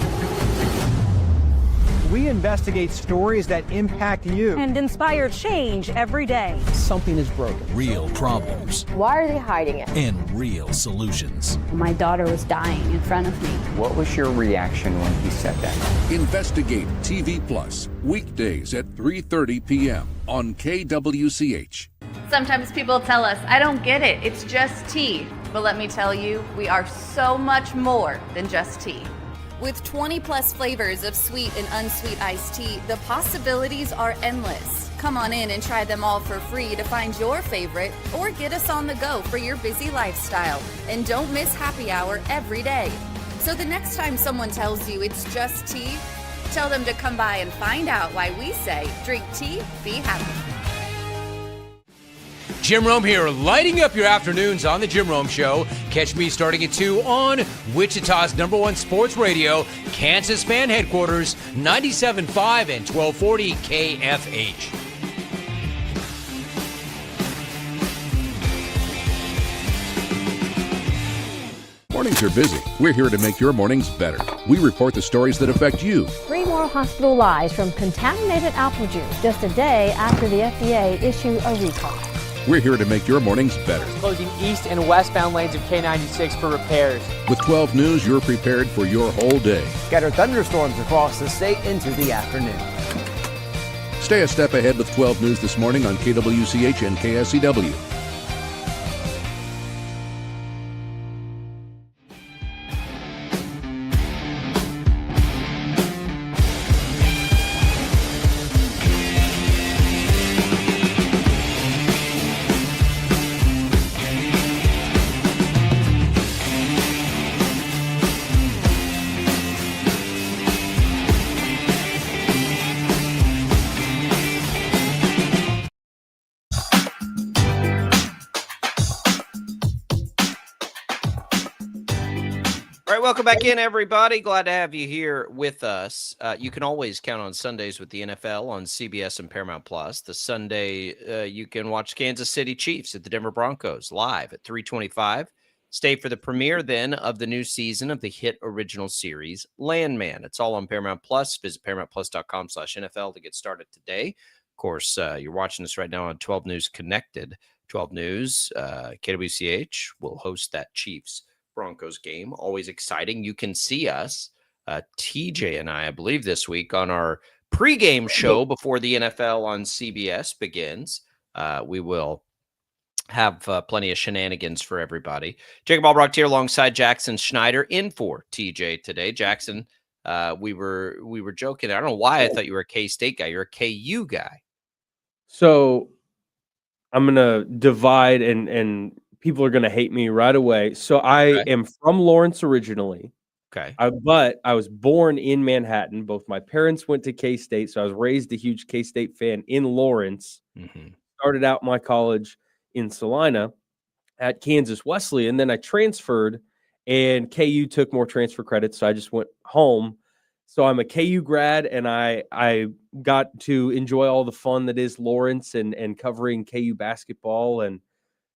We investigate stories that impact you and inspire change every day. Something is broken. Real problems. Why are they hiding it? And real solutions. My daughter was dying in front of me. What was your reaction when he said that? Investigate TV Plus, weekdays at 3:30 p.m. on KWCH. Sometimes people tell us, I don't get it, it's just tea. But let me tell you, we are so much more than just tea. With 20 plus flavors of sweet and unsweet iced tea, the possibilities are endless. Come on in and try them all for free to find your favorite or get us on the go for your busy lifestyle. And don't miss happy hour every day. So the next time someone tells you it's just tea, tell them to come by and find out why we say drink tea, be happy. Jim Rome here, lighting up your afternoons on The Jim Rome Show. Catch me starting at 2 on Wichita's #1 sports radio, Kansas Fan Headquarters, 97.5 and 1240 KFH. Mornings are busy. We're here to make your mornings better. We report the stories that affect you. 3 more hospital lies from contaminated apple juice just a day after the FDA issued a recall. We're here to make your mornings better. Closing east and westbound lanes of K96 for repairs. With 12 News, you're prepared for your whole day. Scattered thunderstorms across the state into the afternoon. Stay a step ahead with 12 News this morning on KWCH and KSCW. Welcome back in, everybody. Glad to have you here with us. You can always count on Sundays with the NFL on CBS and Paramount Plus. The Sunday, you can watch Kansas City Chiefs at the Denver Broncos live at 3:25. Stay for the premiere then of the new season of the hit original series Landman. It's all on Paramount Plus. Visit ParamountPlus.com/NFL to get started today. Of course, you're watching this right now on 12 News Connected. 12 News, KWCH will host that Chiefs Broncos game. Always exciting. You can see us, TJ and I believe this week on our pregame show before the NFL on CBS begins. We will have plenty of shenanigans for everybody. Jacob Albrecht here alongside Jackson Schneider in for TJ today. Jackson, we were joking. I don't know why I thought you were a K-State guy. You're a KU guy. So I'm gonna divide and people are going to hate me right away. So I am from Lawrence originally. Okay. But I was born in Manhattan. Both my parents went to K-State, so I was raised a huge K-State fan in Lawrence. Mm-hmm. Started out my college in Salina at Kansas Wesleyan. Then I transferred, and KU took more transfer credits, so I just went home. So I'm a KU grad, and I got to enjoy all the fun that is Lawrence and covering KU basketball and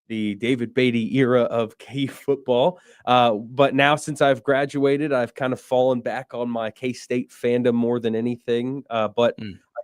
the David Beatty era of KU football. But now since I've graduated, I've kind of fallen back on my K-State fandom more than anything. But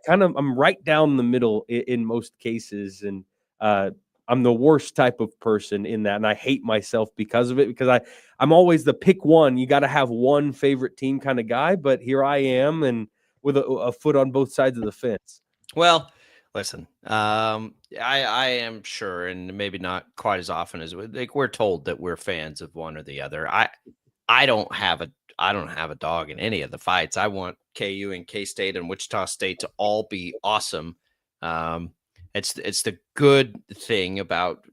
I'm right down the middle in most cases. And I'm the worst type of person in that. And I hate myself because of it, because I'm always the pick one. You got to have one favorite team kind of guy. But here I am, and with a foot on both sides of the fence. Well, listen, I am sure, and maybe not quite as often as we're told that we're fans of one or the other. I don't have a dog in any of the fights. I want KU and K-State and Wichita State to all be awesome. It's the good thing about,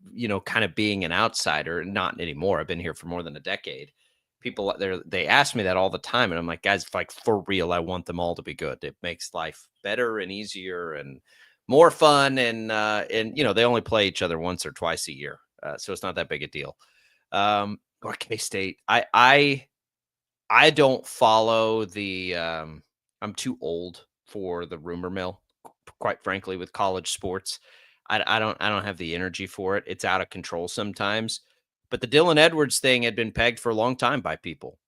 kind of being an outsider. Not anymore. I've been here for more than a decade. People they ask me that all the time, and I'm like, guys, like, for real, I want them all to be good. It makes life better and easier and more fun. And they only play each other once or twice a year, so it's not that big a deal. Or K-State. I don't follow the. I'm too old for the rumor mill, quite frankly, with college sports. I don't have the energy for it. It's out of control sometimes. But the Dylan Edwards thing had been pegged for a long time by people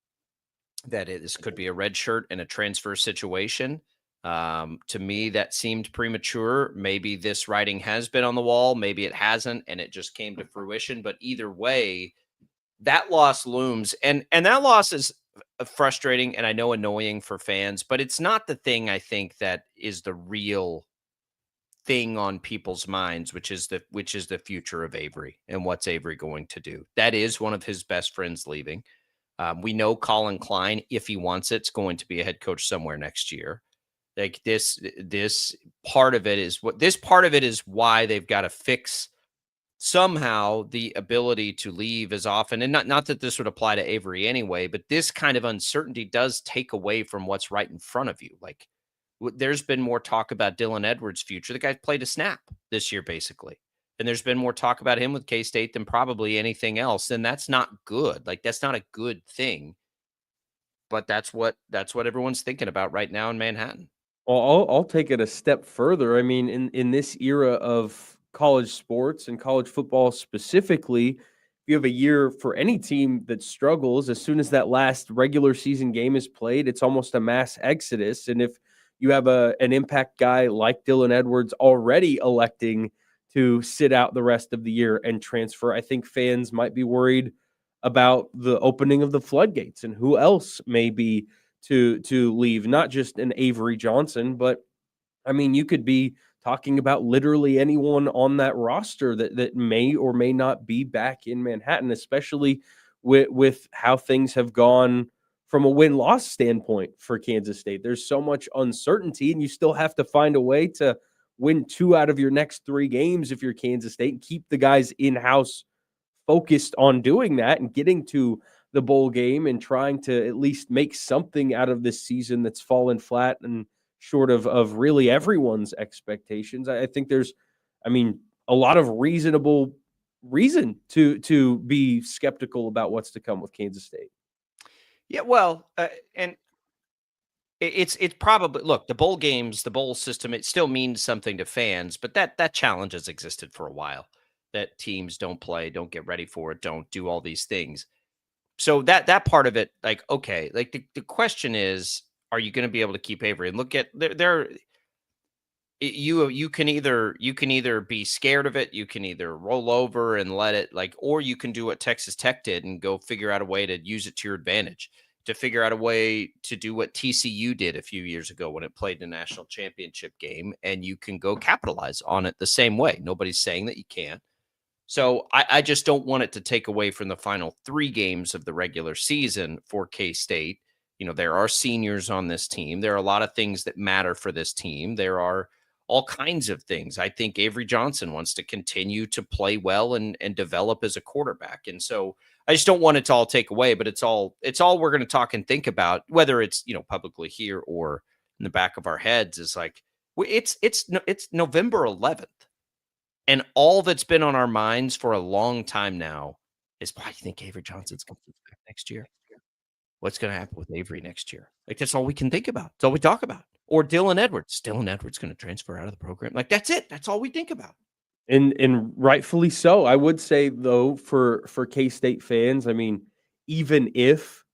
that this could be a red shirt and a transfer situation. To me, that seemed premature. Maybe this writing has been on the wall. Maybe it hasn't, and it just came to fruition. But either way, that loss looms. And that loss is frustrating and I know annoying for fans, but it's not the thing I think that is the real thing on people's minds, which is the future of Avery and what's Avery going to do. That is one of his best friends leaving. We know Colin Klein, if he wants it, is going to be a head coach somewhere next year. Like this part of it is why they've got to fix somehow the ability to leave as often. And not that this would apply to Avery anyway, but this kind of uncertainty does take away from what's right in front of you. Like, there's been more talk about Dylan Edwards' future. The guy played a snap this year, basically. And there's been more talk about him with K-State than probably anything else. And that's not good. Like, that's not a good thing. But that's what everyone's thinking about right now in Manhattan. Well, I'll take it a step further. I mean, in this era of college sports and college football specifically, if you have a year for any team that struggles, as soon as that last regular season game is played, it's almost a mass exodus. And if you have an impact guy like Dylan Edwards already electing to sit out the rest of the year and transfer, I think fans might be worried about the opening of the floodgates and who else may be to leave. Not just an Avery Johnson, but I mean, you could be talking about literally anyone on that roster that may or may not be back in Manhattan, especially with how things have gone from a win-loss standpoint for Kansas State. There's so much uncertainty, and you still have to find a way to win 2 out of your next 3 games if you're Kansas State and keep the guys in-house focused on doing that and getting to the bowl game and trying to at least make something out of this season that's fallen flat and short of really everyone's expectations. I think there's, a lot of reasonable reason to be skeptical about what's to come with Kansas State. Yeah, well, and it's probably, look, the bowl games, the bowl system, it still means something to fans, but that challenge has existed for a while, that teams don't play, don't get ready for it, don't do all these things. So that part of it, like, okay, like the question is, are you going to be able to keep Avery? And look at you can either be scared of it, you can either roll over and let it, like, or you can do what Texas Tech did and go figure out a way to use it to your advantage, to figure out a way to do what TCU did a few years ago when it played in a national championship game, and you can go capitalize on it the same way. Nobody's saying that you can't. So I just don't want it to take away from the final 3 games of the regular season for K-State. There are seniors on this team. There are a lot of things that matter for this team. There are all kinds of things. I think Avery Johnson wants to continue to play well and develop as a quarterback. And so I just don't want it to all take away, but it's all we're going to talk and think about, whether it's, publicly here or in the back of our heads, is like, it's November 11th. And all that's been on our minds for a long time now is, why do you think Avery Johnson's going to be back next year? What's going to happen with Avery next year? Like, that's all we can think about. That's all we talk about. Or Dylan Edwards. Dylan Edwards going to transfer out of the program. Like, that's it. That's all we think about. And rightfully so. I would say, though, for K-State fans, even if,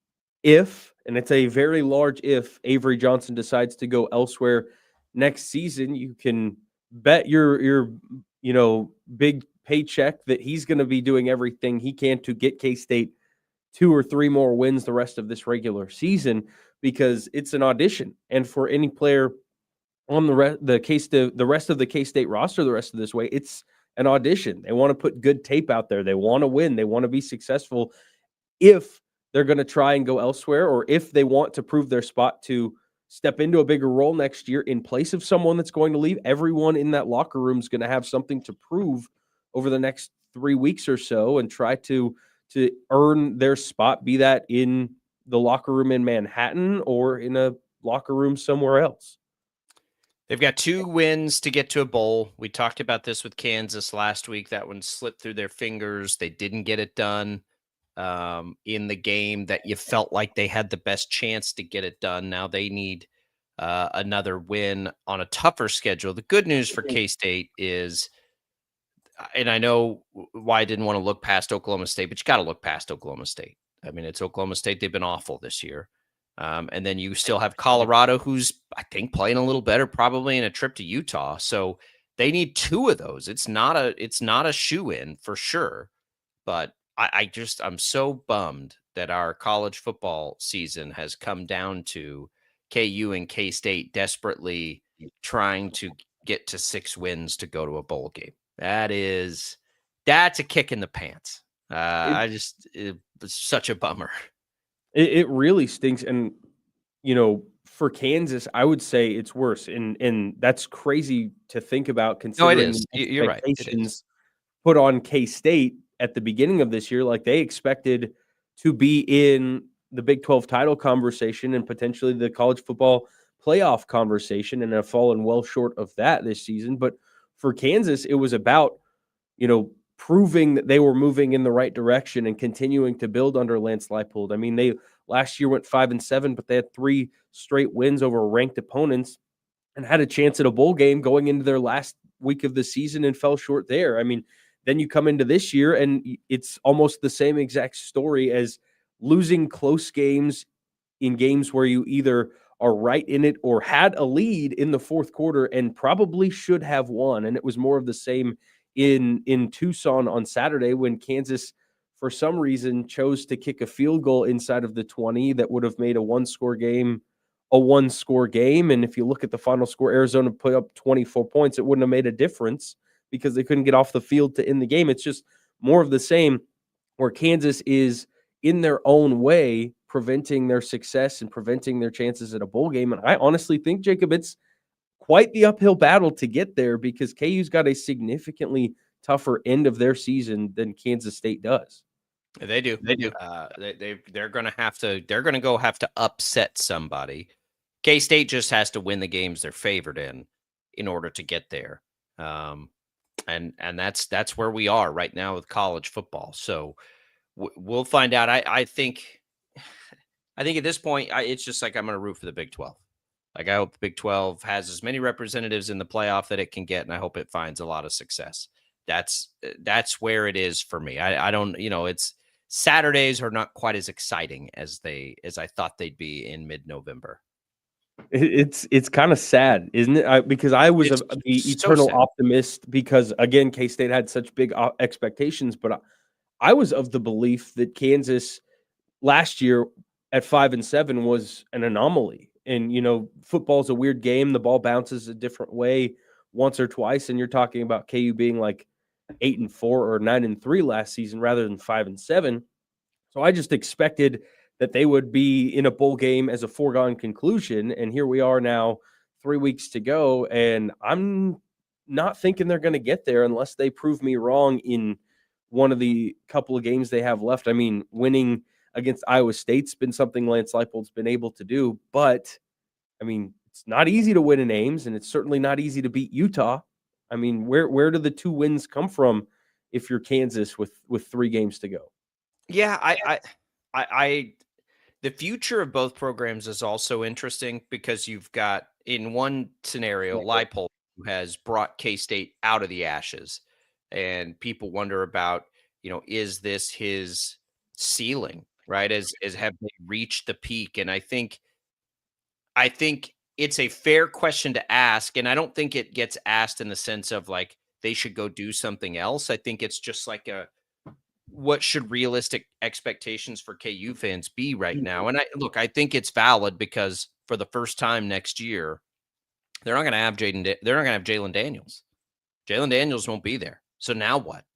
and it's a very large if, Avery Johnson decides to go elsewhere next season, you can bet your big paycheck that he's going to be doing everything he can to get K-State 2 or 3 more wins the rest of this regular season, because it's an audition. And for any player on the rest of the K-State roster the rest of this way, it's an audition. They want to put good tape out there. They want to win. They want to be successful. If they're going to try and go elsewhere, or if they want to prove their spot to step into a bigger role next year in place of someone that's going to leave. Everyone in that locker room is going to have something to prove over the next 3 weeks or so and try to earn their spot, be that in the locker room in Manhattan or in a locker room somewhere else. They've got 2 wins to get to a bowl. We talked about this with Kansas last week. That one slipped through their fingers. They didn't get it done in the game that you felt like they had the best chance to get it done. Now they need another win on a tougher schedule. The good news for K-State is, and I know why I didn't want to look past Oklahoma State, but you got to look past Oklahoma State. I mean, it's Oklahoma State. They've been awful this year. And then you still have Colorado, who's, I think, playing a little better, probably in a trip to Utah. So they need 2 of those. It's not a shoe-in for sure. But I'm so bummed that our college football season has come down to KU and K-State desperately trying to get to 6 wins to go to a bowl game. That's a kick in the pants. It's such a bummer. It really stinks. And, for Kansas, I would say it's worse. And that's crazy to think about considering it is. You're right. Expectations put on K-State at the beginning of this year. Like they expected to be in the Big 12 title conversation and potentially the college football playoff conversation, and have fallen well short of that this season. But for Kansas, it was about, proving that they were moving in the right direction and continuing to build under Lance Leipold. I mean, they last year went 5-7, but they had 3 straight wins over ranked opponents and had a chance at a bowl game going into their last week of the season and fell short there. I mean, then you come into this year and it's almost the same exact story as losing close games in games where you either are right in it or had a lead in the fourth quarter and probably should have won. And it was more of the same in Tucson on Saturday when Kansas, for some reason, chose to kick a field goal inside of the 20 that would have made a one-score game a one-score game. And if you look at the final score, Arizona put up 24 points. It wouldn't have made a difference because they couldn't get off the field to end the game. It's just more of the same, where Kansas is in their own way preventing their success and preventing their chances at a bowl game. And I honestly think, Jacob, it's quite the uphill battle to get there because KU's got a significantly tougher end of their season than Kansas State does. They do. They're going to have to upset somebody. K-State just has to win the games they're favored in order to get there. And that's where we are right now with college football. So we'll find out. I think at this point, it's just like I'm going to root for the Big 12. Like I hope the Big 12 has as many representatives in the playoff that it can get, and I hope it finds a lot of success. That's where it is for me. I don't, it's Saturdays are not quite as exciting as I thought they'd be in mid-November. It's kind of sad, isn't it? Because I was the eternal optimist because, again, K-State had such big expectations, but I was of the belief that Kansas last year at 5-7 was an anomaly. And, football's a weird game. The ball bounces a different way once or twice. And you're talking about KU being like 8-4 or 9-3 last season rather than 5-7. So I just expected that they would be in a bowl game as a foregone conclusion. And here we are now 3 weeks to go. And I'm not thinking they're going to get there unless they prove me wrong in one of the couple of games they have left. I mean, winning against Iowa State's been something Lance Leipold's been able to do. But, I mean, it's not easy to win in Ames, and it's certainly not easy to beat Utah. I mean, where do the 2 wins come from if you're Kansas with 3 games to go? Yeah, I the future of both programs is also interesting because you've got, in one scenario, Leipold, who has brought K-State out of the ashes, and people wonder about, is this his ceiling, right? As have they reached the peak? And I think it's a fair question to ask, and I don't think it gets asked in the sense of like they should go do something else. I think it's just like what should realistic expectations for KU fans be right now? And I think it's valid because for the first time next year, they're not going to have Jalen Daniels. Jalen Daniels won't be there. So now what?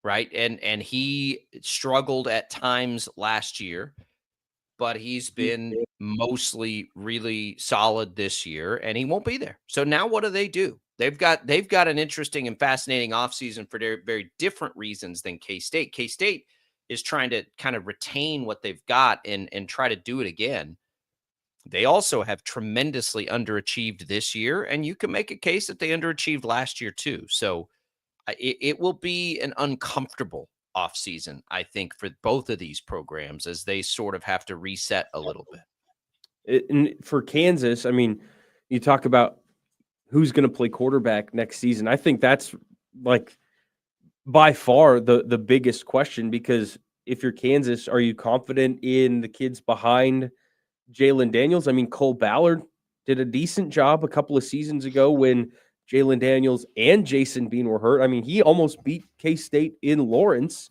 Right? And he struggled at times last year, but he's been mostly really solid this year, and he won't be there. So now what do? They've got an interesting and fascinating offseason for very different reasons than K-State. K-State is trying to kind of retain what they've got and try to do it again. They also have tremendously underachieved this year, and you can make a case that they underachieved last year too. So it will be an uncomfortable offseason, I think, for both of these programs as they sort of have to reset a little bit. And for Kansas, I mean, you talk about who's going to play quarterback next season. I think that's like by far the biggest question, because if you're Kansas, are you confident in the kids behind Jalen Daniels? I mean, Cole Ballard did a decent job a couple of seasons ago when Jalen Daniels and Jason Bean were hurt. I mean, he almost beat K-State in Lawrence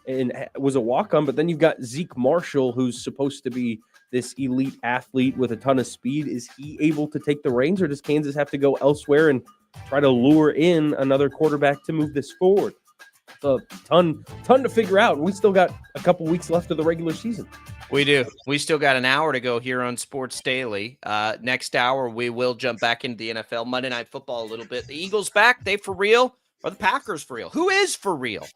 and was a walk-on, but then you've got Zeke Marshall, who's supposed to be this elite athlete with a ton of speed. Is he able to take the reins, or does Kansas have to go elsewhere and try to lure in another quarterback to move this forward? It's a ton to figure out. We still got a couple weeks left of the regular season. We do. We still got an hour to go here on Sports Daily. Next hour, we will jump back into the NFL, Monday Night Football a little bit. The Eagles back, they for real? Or the Packers for real? Who is for real?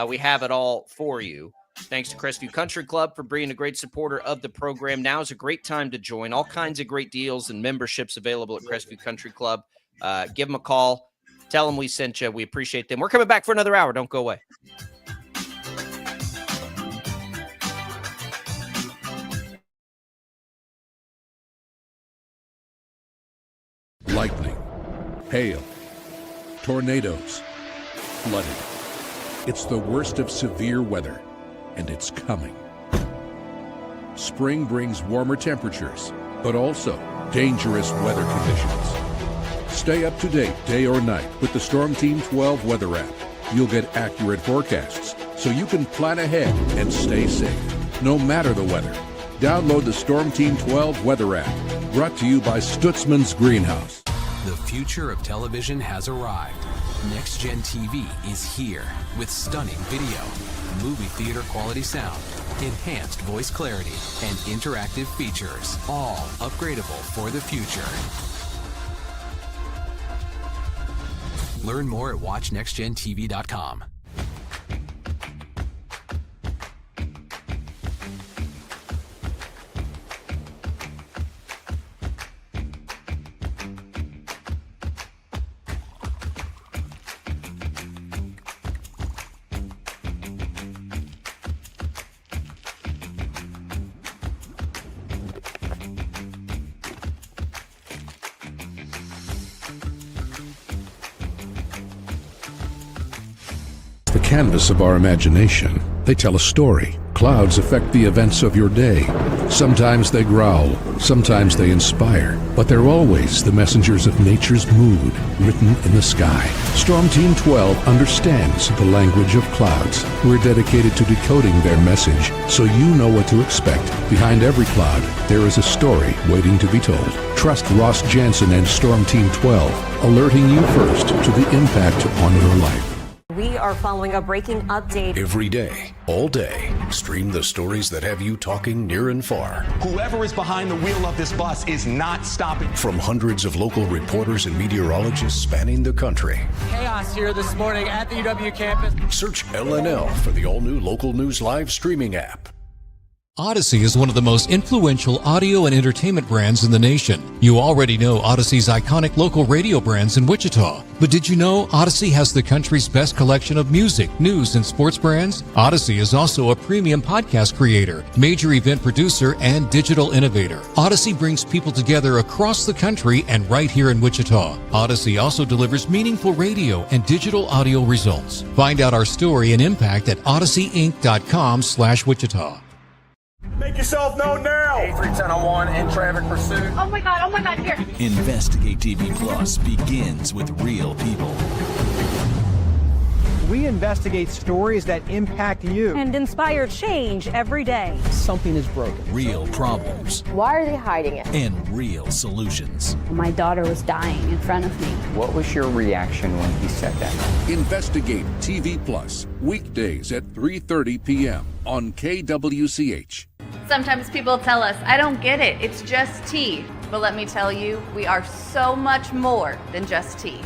We have it all for you. Thanks to Crestview Country Club for being a great supporter of the program. Now is a great time to join. All kinds of great deals and memberships available at Crestview Country Club. Give them a call. Tell them we sent you. We appreciate them. We're coming back for another hour. Don't go away. Lightning, hail, tornadoes, flooding. It's the worst of severe weather, and it's coming. Spring brings warmer temperatures, but also dangerous weather conditions. Stay up to date day or night with the Storm Team 12 weather app. You'll get accurate forecasts, so you can plan ahead and stay safe, no matter the weather. Download the Storm Team 12 weather app, brought to you by Stutzman's Greenhouse. The future of television has arrived. Next Gen TV is here with stunning video, movie theater quality sound, enhanced voice clarity, and interactive features, all upgradable for the future. Learn more at watchnextgentv.com. The canvas of our imagination. They tell a story. Clouds affect the events of your day. Sometimes they growl, sometimes they inspire, but they're always the messengers of nature's mood written in the sky. Storm Team 12 understands the language of clouds. We're dedicated to decoding their message so you know what to expect. Behind every cloud, there is a story waiting to be told. Trust Ross Jansen and Storm Team 12, alerting you first to the impact on your life. We are following a breaking update. Every day, all day, stream the stories that have you talking near and far. Whoever is behind the wheel of this bus is not stopping. From hundreds of local reporters and meteorologists spanning the country. Chaos here this morning at the UW campus. Search LNL for the all-new Local News Live streaming app. Odyssey is one of the most influential audio and entertainment brands in the nation. You already know Odyssey's iconic local radio brands in Wichita. But did you know Odyssey has the country's best collection of music, news, and sports brands? Odyssey is also a premium podcast creator, major event producer, and digital innovator. Odyssey brings people together across the country and right here in Wichita. Odyssey also delivers meaningful radio and digital audio results. Find out our story and impact at odysseyinc.com/Wichita. Make yourself known now. 8310 in traffic pursuit. Oh my God, here. Investigate TV Plus begins with real people. We investigate stories that impact you and inspire change every day. Something is broken. Real problems. Why are they hiding it? And real solutions. My daughter was dying in front of me. What was your reaction when he said that? Investigate TV Plus, weekdays at 3:30 p.m. on KWCH. Sometimes people tell us, I don't get it, it's just tea. But let me tell you, we are so much more than just tea.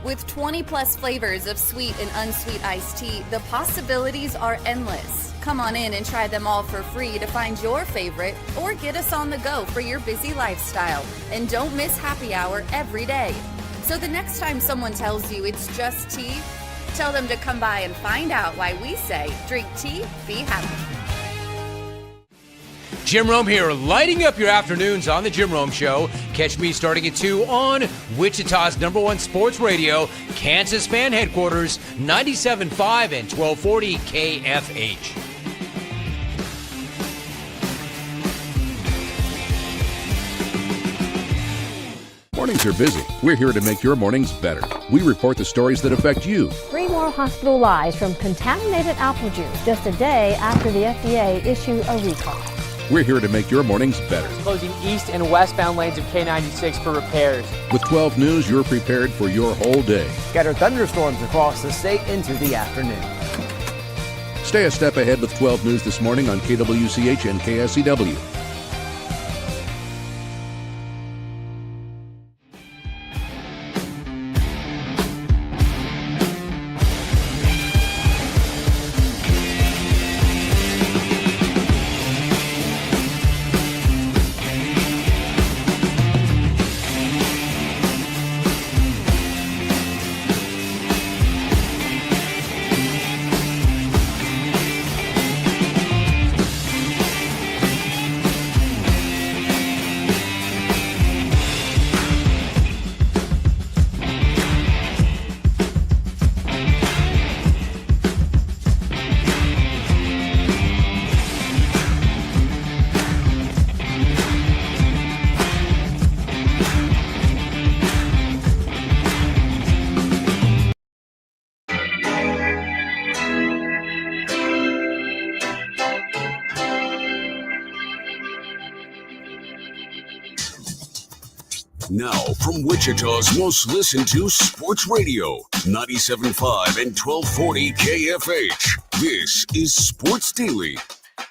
With 20 plus flavors of sweet and unsweet iced tea, the possibilities are endless. Come on in and try them all for free to find your favorite or get us on the go for your busy lifestyle. And don't miss happy hour every day. So the next time someone tells you it's just tea, tell them to come by and find out why we say, drink tea, be happy. Jim Rome here, lighting up your afternoons on The Jim Rome Show. Catch me starting at 2 on Wichita's #1 sports radio, Kansas Fan Headquarters, 97.5 and 1240 KFH. Mornings are busy. We're here to make your mornings better. We report the stories that affect you. 3 more hospitalized from contaminated apple juice just a day after the FDA issued a recall. We're here to make your mornings better. Closing east and westbound lanes of K96 for repairs. With 12 News, you're prepared for your whole day. Scattered thunderstorms across the state into the afternoon. Stay a step ahead with 12 News this morning on KWCH and KSCW. Now, from Wichita's most listened to sports radio, 97.5 and 1240 KFH. This is Sports Daily. All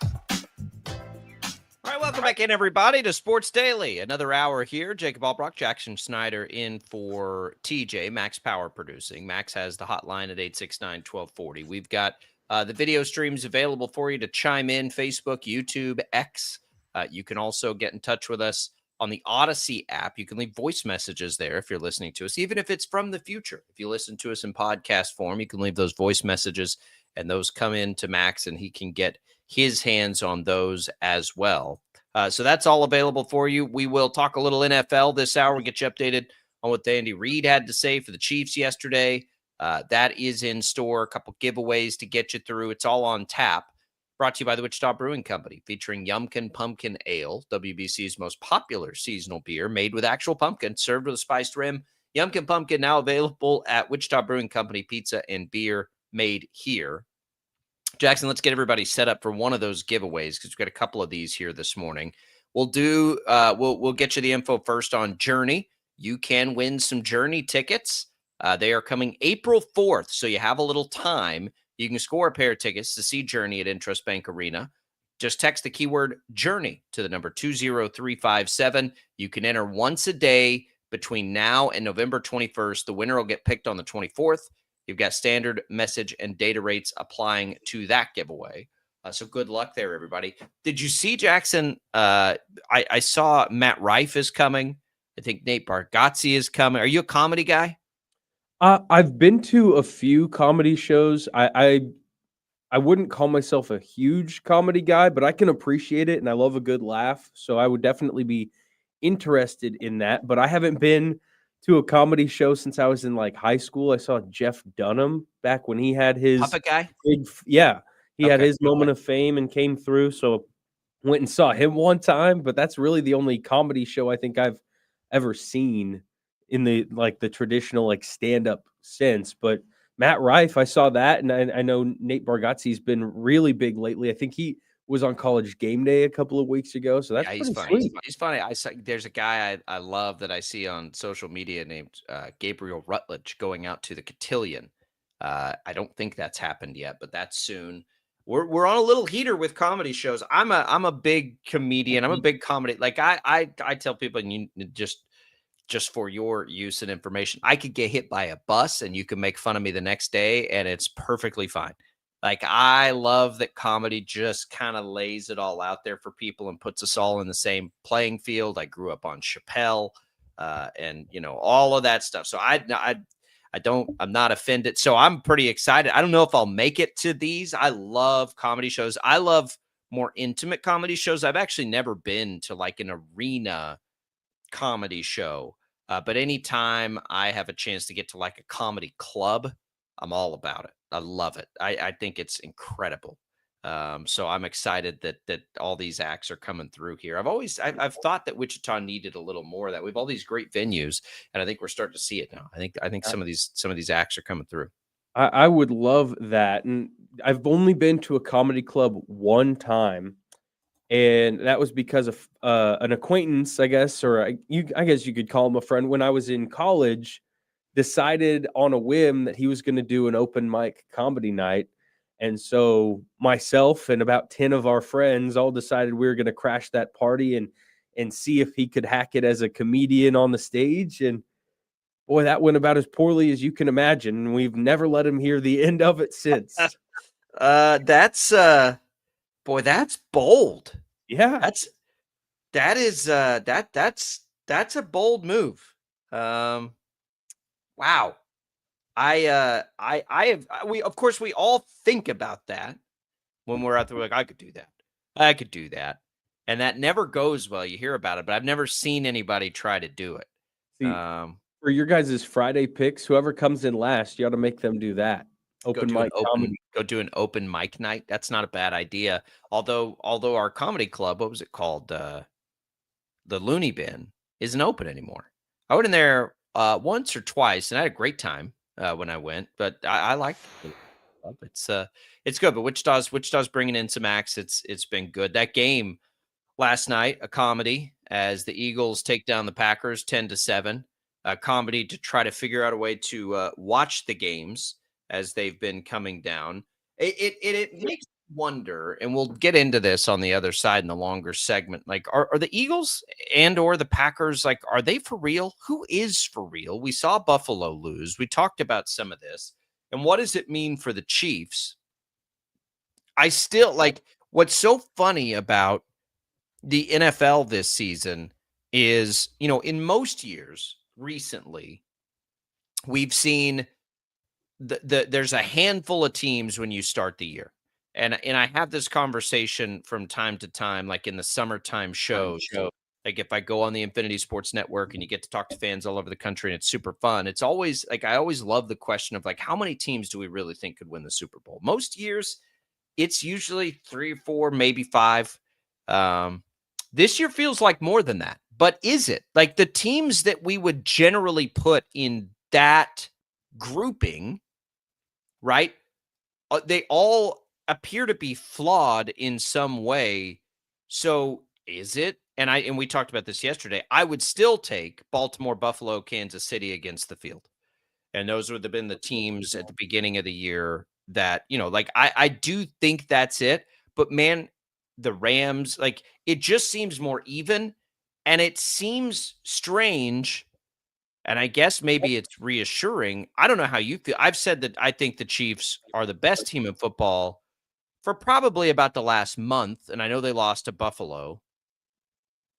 right, welcome back in, everybody, to Sports Daily. Another hour here. Jacob Albrock, Jackson Schneider in for TJ. Max Power producing. Max has the hotline at 869-1240. We've got the video streams available for you to chime in, Facebook, YouTube, X. You can also get in touch with us on the Odyssey app. You can leave voice messages there if you're listening to us, even if it's from the future. If you listen to us in podcast form, you can leave those voice messages, and those come in to Max, and he can get his hands on those as well. So that's all available for you. We will talk a little NFL this hour. We'll get you updated on what Andy Reid had to say for the Chiefs yesterday. That is in store. A couple giveaways to get you through. It's all on tap. Brought to you by the Wichita Brewing Company, featuring Yumkin Pumpkin Ale, WBC's most popular seasonal beer, made with actual pumpkin, served with a spiced rim. Yumkin Pumpkin now available at Wichita Brewing Company, pizza and beer made here. Jackson, let's get everybody set up for one of those giveaways because we've got a couple of these here this morning. We'll get you the info first on Journey. You can win some Journey tickets. They are coming April 4th, so you have a little time. You can score a pair of tickets to see Journey at Intrust Bank Arena. Just text the keyword Journey to the number 20357. You can enter once a day between now and November 21st. The winner will get picked on the 24th. You've got standard message and data rates applying to that giveaway. So good luck there, everybody. Did you see, Jackson? I saw Matt Rife is coming. I think Nate Bargatze is coming. Are you a comedy guy? I've been to a few comedy shows. I wouldn't call myself a huge comedy guy, but I can appreciate it, and I love a good laugh. So I would definitely be interested in that. But I haven't been to a comedy show since I was in like high school. I saw Jeff Dunham back when he had his Puppet Guy. He had his moment of fame and came through. So went and saw him one time. But that's really the only comedy show I think I've ever seen in the traditional stand-up sense. But Matt Rife, I saw that, and I know Nate Bargatze's been really big lately. I think he was on College Game Day a couple of weeks ago, so that's he's pretty funny. sweet. He's funny. There's a guy I love that I see on social media named Gabriel Rutledge going out to the Cotillion. I don't think that's happened yet, but that's soon. we're on a little heater with comedy shows. I'm a big comedian. I'm a big comedy. Like I tell people, and you just for your use and information, I could get hit by a bus and you can make fun of me the next day and it's perfectly fine. Like I love that comedy just kind of lays it all out there for people and puts us all in the same playing field. I grew up on Chappelle and all of that stuff. So I'm not offended. So I'm pretty excited. I don't know if I'll make it to these. I love comedy shows. I love more intimate comedy shows. I've actually never been to like an arena comedy show. But anytime I have a chance to get to like a comedy club, I'm all about it. I love it. I think it's incredible. So I'm excited that all these acts are coming through here. I've thought that Wichita needed a little more of that. We have all these great venues, and I think we're starting to see it now. I think some of these acts are coming through. I would love that. And I've only been to a comedy club one time. And that was because of an acquaintance, I guess, or I guess you could call him a friend. When I was in college, decided on a whim that he was going to do an open mic comedy night. And so myself and about 10 of our friends all decided we were going to crash that party and see if he could hack it as a comedian on the stage. And boy, that went about as poorly as you can imagine. We've never let him hear the end of it since. That's bold. Yeah. That's a bold move. Wow. We of course we all think about that when we're out there. We're like, I could do that. And that never goes well. You hear about it, but I've never seen anybody try to do it. See, for your guys' Friday picks, whoever comes in last, you ought to make them do that. Go do an open mic night. That's not a bad idea. Although our comedy club, what was it called? The Looney Bin isn't open anymore. I went in there once or twice and I had a great time when I went, but I liked it. It's good, but Wichita's bringing in some acts. It's been good. That game last night, a comedy as the Eagles take down the Packers 10-7, a comedy to try to figure out a way to watch the games as they've been coming down. It makes me wonder, and we'll get into this on the other side in the longer segment. Like, are the Eagles and or the Packers, like, are they for real? Who is for real? We saw Buffalo lose. We talked about some of this. And what does it mean for the Chiefs? I still like what's so funny about the NFL this season is, in most years recently, we've seen there's a handful of teams when you start the year. And I have this conversation from time to time, like in the summertime shows. Like if I go on the Infinity Sports Network and you get to talk to fans all over the country and it's super fun. It's always like, I always love the question of like, how many teams do we really think could win the Super Bowl? Most years it's usually 3 or 4, maybe 5. This year feels like more than that, but is it like the teams that we would generally put in that grouping, right? They all appear to be flawed in some way. So is it? And we talked about this yesterday. I would still take Baltimore, Buffalo, Kansas City against the field. And those would have been the teams at the beginning of the year that, like I do think that's it. But man, the Rams, like it just seems more even. And it seems strange. And I guess maybe it's reassuring. I don't know how you feel. I've said that I think the Chiefs are the best team in football for probably about the last month. And I know they lost to Buffalo.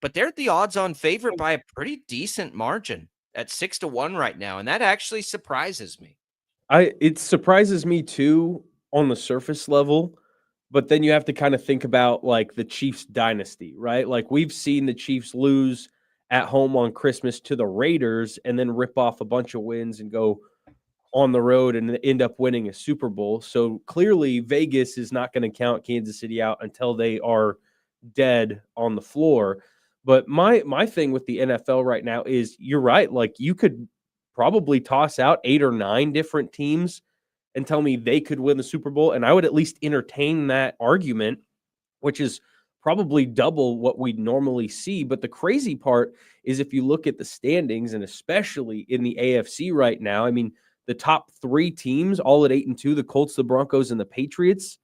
But they're the odds-on favorite by a pretty decent margin at 6-1 right now. And that actually surprises me. It surprises me too on the surface level. But then you have to kind of think about like the Chiefs dynasty, right? Like we've seen the Chiefs lose at home on Christmas to the Raiders and then rip off a bunch of wins and go on the road and end up winning a Super Bowl. So clearly Vegas is not going to count Kansas City out until they are dead on the floor. But my thing with the NFL right now is you're right. Like you could probably toss out 8 or 9 different teams and tell me they could win the Super Bowl. And I would at least entertain that argument, which is probably double what we'd normally see. But the crazy part is if you look at the standings, and especially in the AFC right now, I mean, the top 3 teams all at 8-2, the Colts, the Broncos, and the Patriots,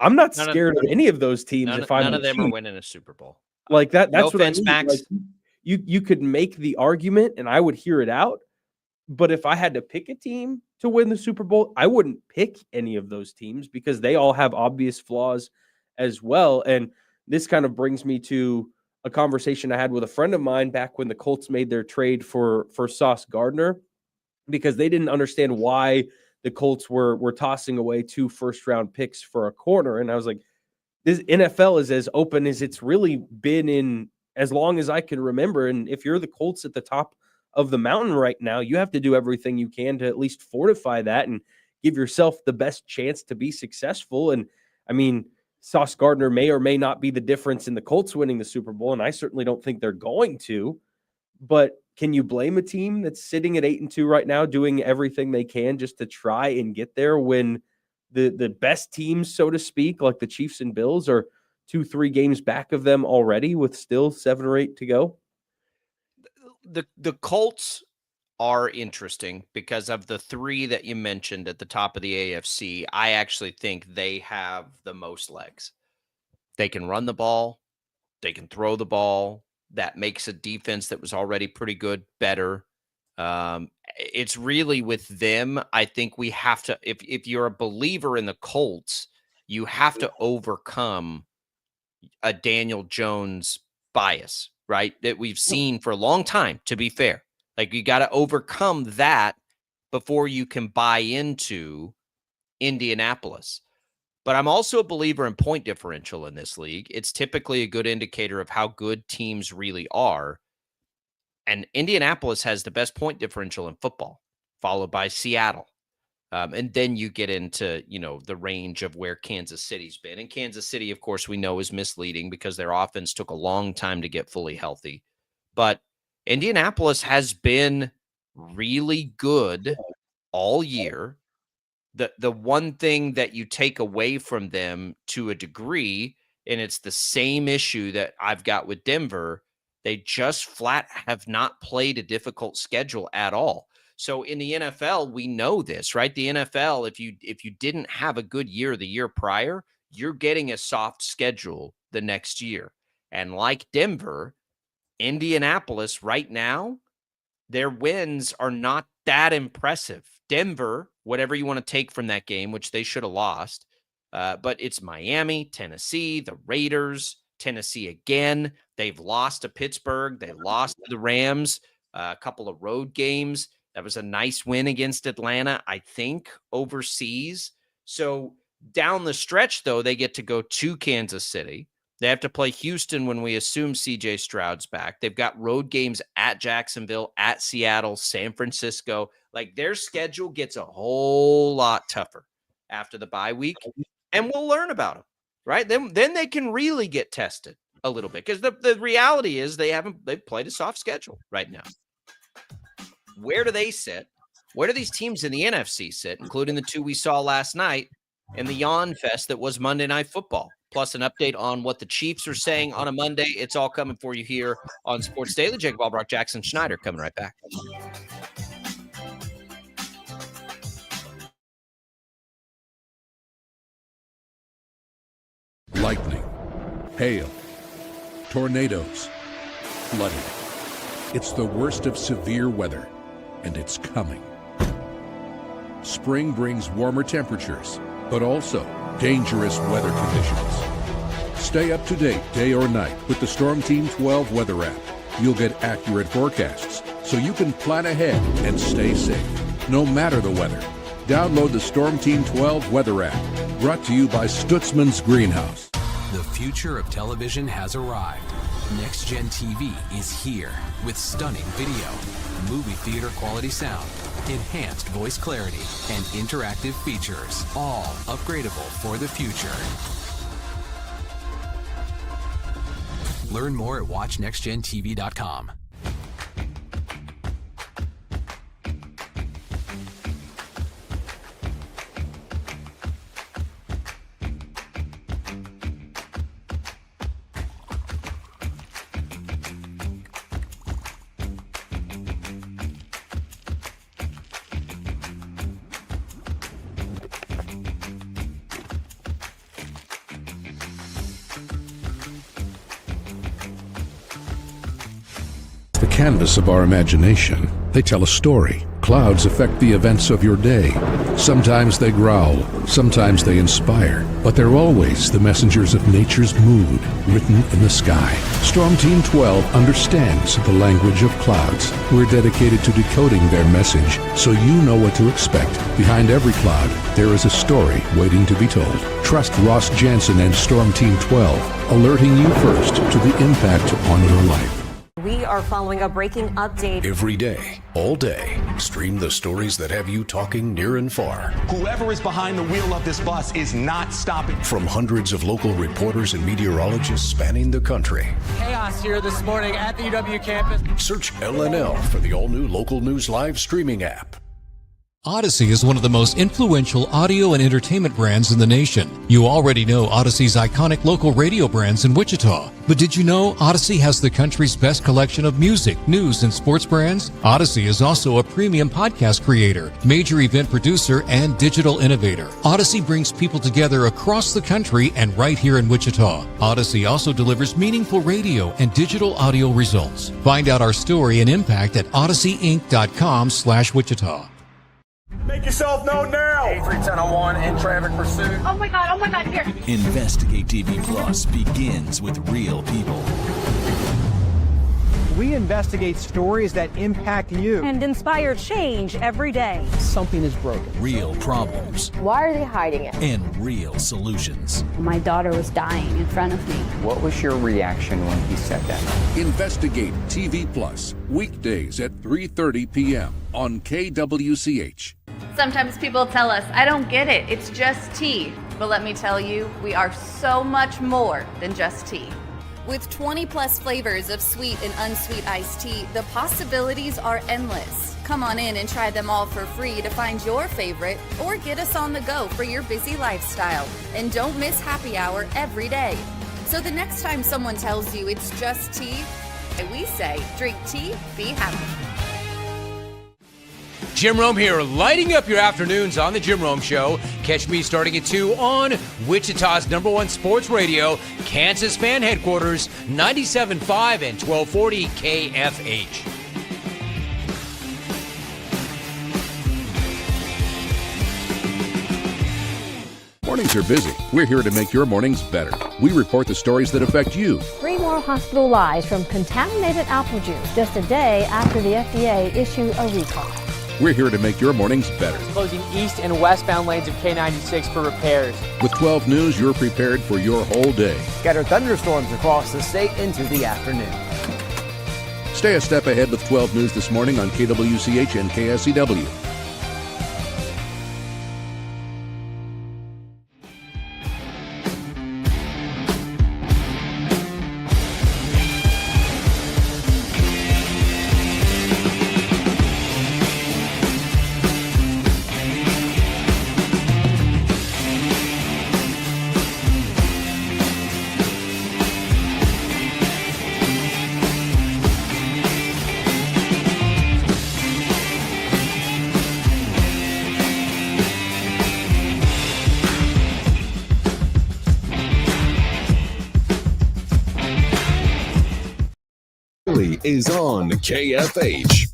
I'm not scared of any of those teams. None of them are winning a Super Bowl. Like that. That's no what offense, I mean. Max. Like, you could make the argument, and I would hear it out. But if I had to pick a team to win the Super Bowl, I wouldn't pick any of those teams because they all have obvious flaws as well. And this kind of brings me to a conversation I had with a friend of mine back when the Colts made their trade for Sauce Gardner, because they didn't understand why the Colts were tossing away 2 first-round picks for a corner. And I was like, this NFL is as open as it's really been in as long as I can remember. And if you're the Colts at the top of the mountain right now, you have to do everything you can to at least fortify that and give yourself the best chance to be successful. And I mean, Sauce Gardner may or may not be the difference in the Colts winning the Super Bowl, and I certainly don't think they're going to. But can you blame a team that's sitting at 8-2 right now, doing everything they can just to try and get there when the best teams, so to speak, like the Chiefs and Bills, are 2-3 games back of them already with still 7 or 8 to go? The Colts are interesting because of the 3 that you mentioned at the top of the AFC. I actually think they have the most legs. They can run the ball. They can throw the ball. That makes a defense that was already pretty good better. It's really with them. I think we have to, if you're a believer in the Colts, you have to overcome a Daniel Jones bias, right? That we've seen for a long time, to be fair. Like, you got to overcome that before you can buy into Indianapolis. But I'm also a believer in point differential in this league. It's typically a good indicator of how good teams really are. And Indianapolis has the best point differential in football, followed by Seattle. And then you get into, the range of where Kansas City's been. And Kansas City, of course, we know is misleading because their offense took a long time to get fully healthy. But Indianapolis has been really good all year. The one thing that you take away from them to a degree, and it's the same issue that I've got with Denver, they just flat have not played a difficult schedule at all. So in the NFL, we know this, right? The NFL, if you didn't have a good year the year prior, you're getting a soft schedule the next year. And like Denver, Indianapolis right now, their wins are not that impressive. Denver, whatever you want to take from that game, which they should have lost, but it's Miami, Tennessee, the Raiders, Tennessee again. They've lost to Pittsburgh. They lost to the Rams, a couple of road games. That was a nice win against Atlanta, I think, overseas. So down the stretch, though, they get to go to Kansas City. They have to play Houston when we assume C.J. Stroud's back. They've got road games at Jacksonville, at Seattle, San Francisco. Like, their schedule gets a whole lot tougher after the bye week, and we'll learn about them, right? Then they can really get tested a little bit because the reality is they've played a soft schedule right now. Where do they sit? Where do these teams in the NFC sit, including the 2 we saw last night and the yawn fest that was Monday Night Football? Plus an update on what the Chiefs are saying on a Monday. It's all coming for you here on Sports Daily. Jacob Albrock, Jackson Schneider coming right back. Lightning, hail, tornadoes, flooding. It's the worst of severe weather, and it's coming. Spring brings warmer temperatures, but also dangerous weather conditions. Stay up to date day or night with the Storm Team 12 weather app. You'll get accurate forecasts so you can plan ahead and stay safe, no matter the weather. Download the Storm Team 12 weather app, brought to you by Stutzman's Greenhouse. The future of television has arrived. Next Gen TV is here with stunning video, movie theater quality sound, enhanced voice clarity, and interactive features, all upgradable for the future. Learn more at watchnextgentv.com. the canvas of our imagination. They tell a story. Clouds affect the events of your day. Sometimes they growl, sometimes they inspire, but they're always the messengers of nature's mood written in the sky. Storm Team 12 understands the language of clouds. We're dedicated to decoding their message so you know what to expect. Behind every cloud, there is a story waiting to be told. Trust Ross Jansen and Storm Team 12, alerting you first to the impact on your life. We are following a breaking update. Every day, all day, stream the stories that have you talking near and far. Whoever is behind the wheel of this bus is not stopping. From hundreds of local reporters and meteorologists spanning the country. Chaos here this morning at the UW campus. Search LNL for the all-new Local News Live streaming app. Odyssey is one of the most influential audio and entertainment brands in the nation. You already know Odyssey's iconic local radio brands in Wichita. But did you know Odyssey has the country's best collection of music, news, and sports brands? Odyssey is also a premium podcast creator, major event producer, and digital innovator. Odyssey brings people together across the country and right here in Wichita. Odyssey also delivers meaningful radio and digital audio results. Find out our story and impact at odysseyinc.com/Wichita. Make yourself known now. 31001 in traffic pursuit. Oh my God, here. Investigate TV Plus begins with real people. We investigate stories that impact you. And inspire change every day. Something is broken. Real problems. Why are they hiding it? And real solutions. My daughter was dying in front of me. What was your reaction when he said that? Investigate TV Plus, weekdays at 3:30 p.m. on KWCH. Sometimes people tell us, I don't get it, it's just tea. But let me tell you, we are so much more than just tea. With 20 plus flavors of sweet and unsweet iced tea, the possibilities are endless. Come on in and try them all for free to find your favorite or get us on the go for your busy lifestyle. And don't miss happy hour every day. So the next time someone tells you it's just tea, we say, drink tea, be happy. Jim Rome here, lighting up your afternoons on The Jim Rome Show. Catch me starting at 2 on Wichita's #1 sports radio, Kansas fan headquarters, 97.5 and 1240 KFH. Mornings are busy. We're here to make your mornings better. We report the stories that affect you. 3 more hospital lies from contaminated apple juice just a day after the FDA issued a recall. We're here to make your mornings better. Closing east and westbound lanes of K96 for repairs. With 12 News, you're prepared for your whole day. Scattered thunderstorms across the state into the afternoon. Stay a step ahead with 12 News this morning on KWCH and KSCW. Is on KFH.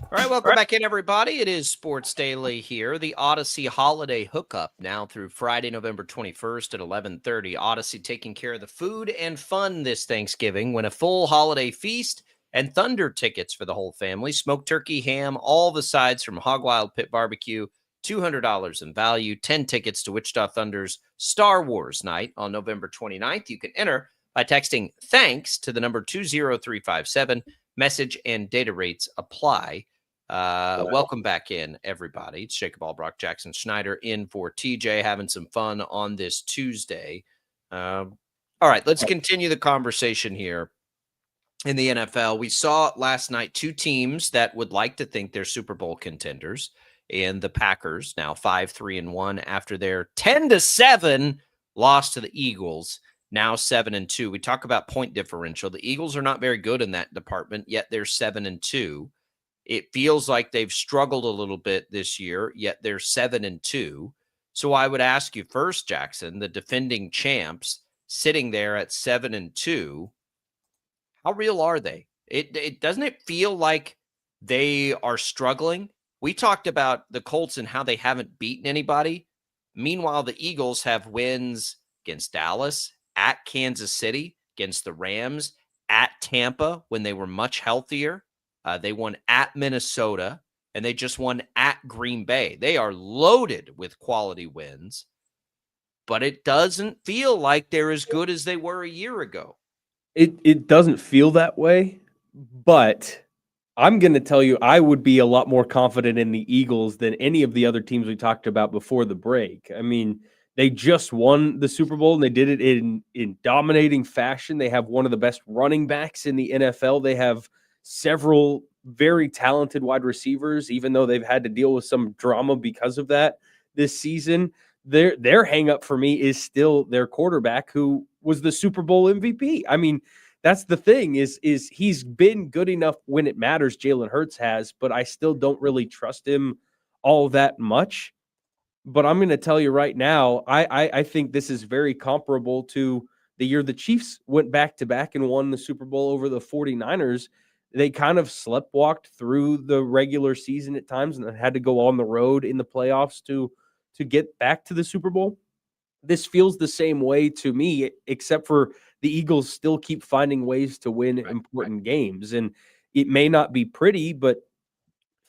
All right, welcome back in, everybody. It is Sports Daily here. The Odyssey Holiday Hookup now through Friday, November 21st at 11:30. Odyssey taking care of the food and fun this Thanksgiving. Win a full holiday feast and Thunder tickets for the whole family. Smoked turkey, ham, all the sides from Hog Wild Pit Barbecue. $200 in value, 10 tickets to Wichita Thunder's Star Wars night on November 29th. You can enter by texting thanks to the number 20357. Message and data rates apply. Welcome back in, everybody. It's Jacob Albrock, Jackson Schneider in for TJ, having some fun on this Tuesday. All right, let's continue the conversation here in the NFL. We saw last night 2 teams that would like to think they're Super Bowl contenders. And the Packers now 5-3-1 after their 10-7 loss to the Eagles, now 7-2. We talk about point differential. The Eagles are not very good in that department, yet they're 7-2. It feels like they've struggled a little bit this year, yet they're 7-2. So I would ask you first, Jackson, the defending champs, sitting there at 7-2. How real are they? It doesn't it feel like they are struggling? We talked about the Colts and how they haven't beaten anybody. Meanwhile, the Eagles have wins against Dallas, at Kansas City, against the Rams, at Tampa when they were much healthier. They won at Minnesota, and they just won at Green Bay. They are loaded with quality wins, but it doesn't feel like they're as good as they were a year ago. It doesn't feel that way, but I'm going to tell you, I would be a lot more confident in the Eagles than any of the other teams we talked about before the break. I mean, they just won the Super Bowl, and they did it in dominating fashion. They have one of the best running backs in the NFL. They have several very talented wide receivers, even though they've had to deal with some drama because of that this season. Their hang up for me is still their quarterback, who was the Super Bowl MVP. I mean, that's the thing is he's been good enough when it matters. Jalen Hurts has, but I still don't really trust him all that much. But I'm going to tell you right now, I think this is very comparable to the year the Chiefs went back-to-back and won the Super Bowl over the 49ers. They kind of sleptwalked through the regular season at times and had to go on the road in the playoffs to get back to the Super Bowl. This feels the same way to me, except for the Eagles still keep finding ways to win important games. And it may not be pretty, but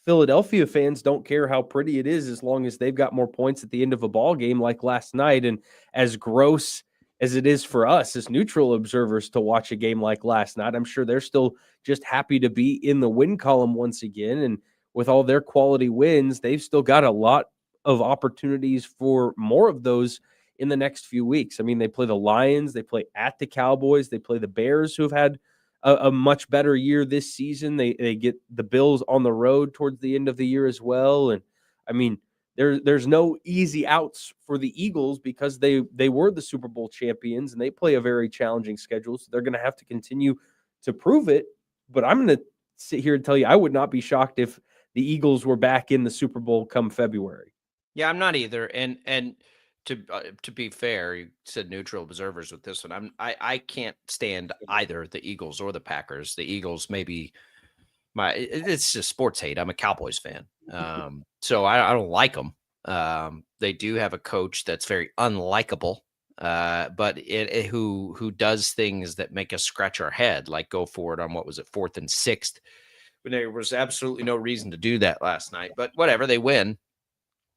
Philadelphia fans don't care how pretty it is as long as they've got more points at the end of a ball game like last night. And as gross as it is for us as neutral observers to watch a game like last night, I'm sure they're still just happy to be in the win column once again. And with all their quality wins, they've still got a lot of opportunities for more of those in the next few weeks. I mean, they play the Lions, they play at the Cowboys, they play the Bears, who have had a much better year this season. They get the Bills on the road towards the end of the year as well. And I mean, there's no easy outs for the Eagles because they were the Super Bowl champions and they play a very challenging schedule. So they're going to have to continue to prove it. But I'm going to sit here and tell you, I would not be shocked if the Eagles were back in the Super Bowl come February. Yeah, I'm not either. And to be fair, you said neutral observers with this one. I can't stand either the Eagles or the Packers. The Eagles maybe it's just sports hate. I'm a Cowboys fan, so I don't like them. They do have a coach that's very unlikable, but who does things that make us scratch our head, like go for it on what was it 4th and 6th, when there was absolutely no reason to do that last night. But whatever, they win.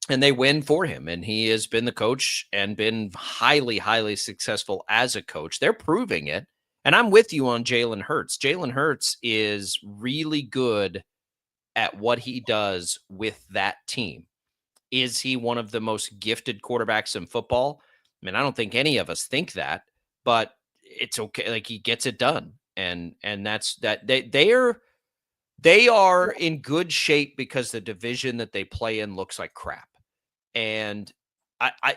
And they win for him. And he has been the coach and been highly, highly successful as a coach. They're proving it. And I'm with you on Jalen Hurts. Jalen Hurts is really good at what he does with that team. Is he one of the most gifted quarterbacks in football? I mean, I don't think any of us think that, but it's okay. Like, he gets it done. And that's that. They are in good shape because the division that they play in looks like crap. And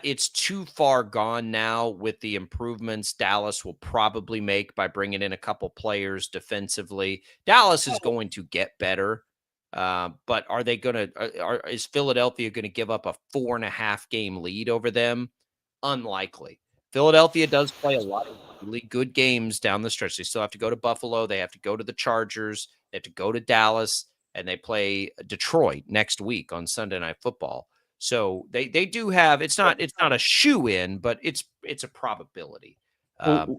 it's too far gone now with the improvements Dallas will probably make by bringing in a couple players defensively. Dallas is going to get better, but are they going to? Is Philadelphia going to give up a 4.5 game lead over them? Unlikely. Philadelphia does play a lot of really good games down the stretch. They still have to go to Buffalo. They have to go to the Chargers. They have to go to Dallas, and they play Detroit next week on Sunday Night Football. So they do have, it's not a shoe in, but it's a probability. Let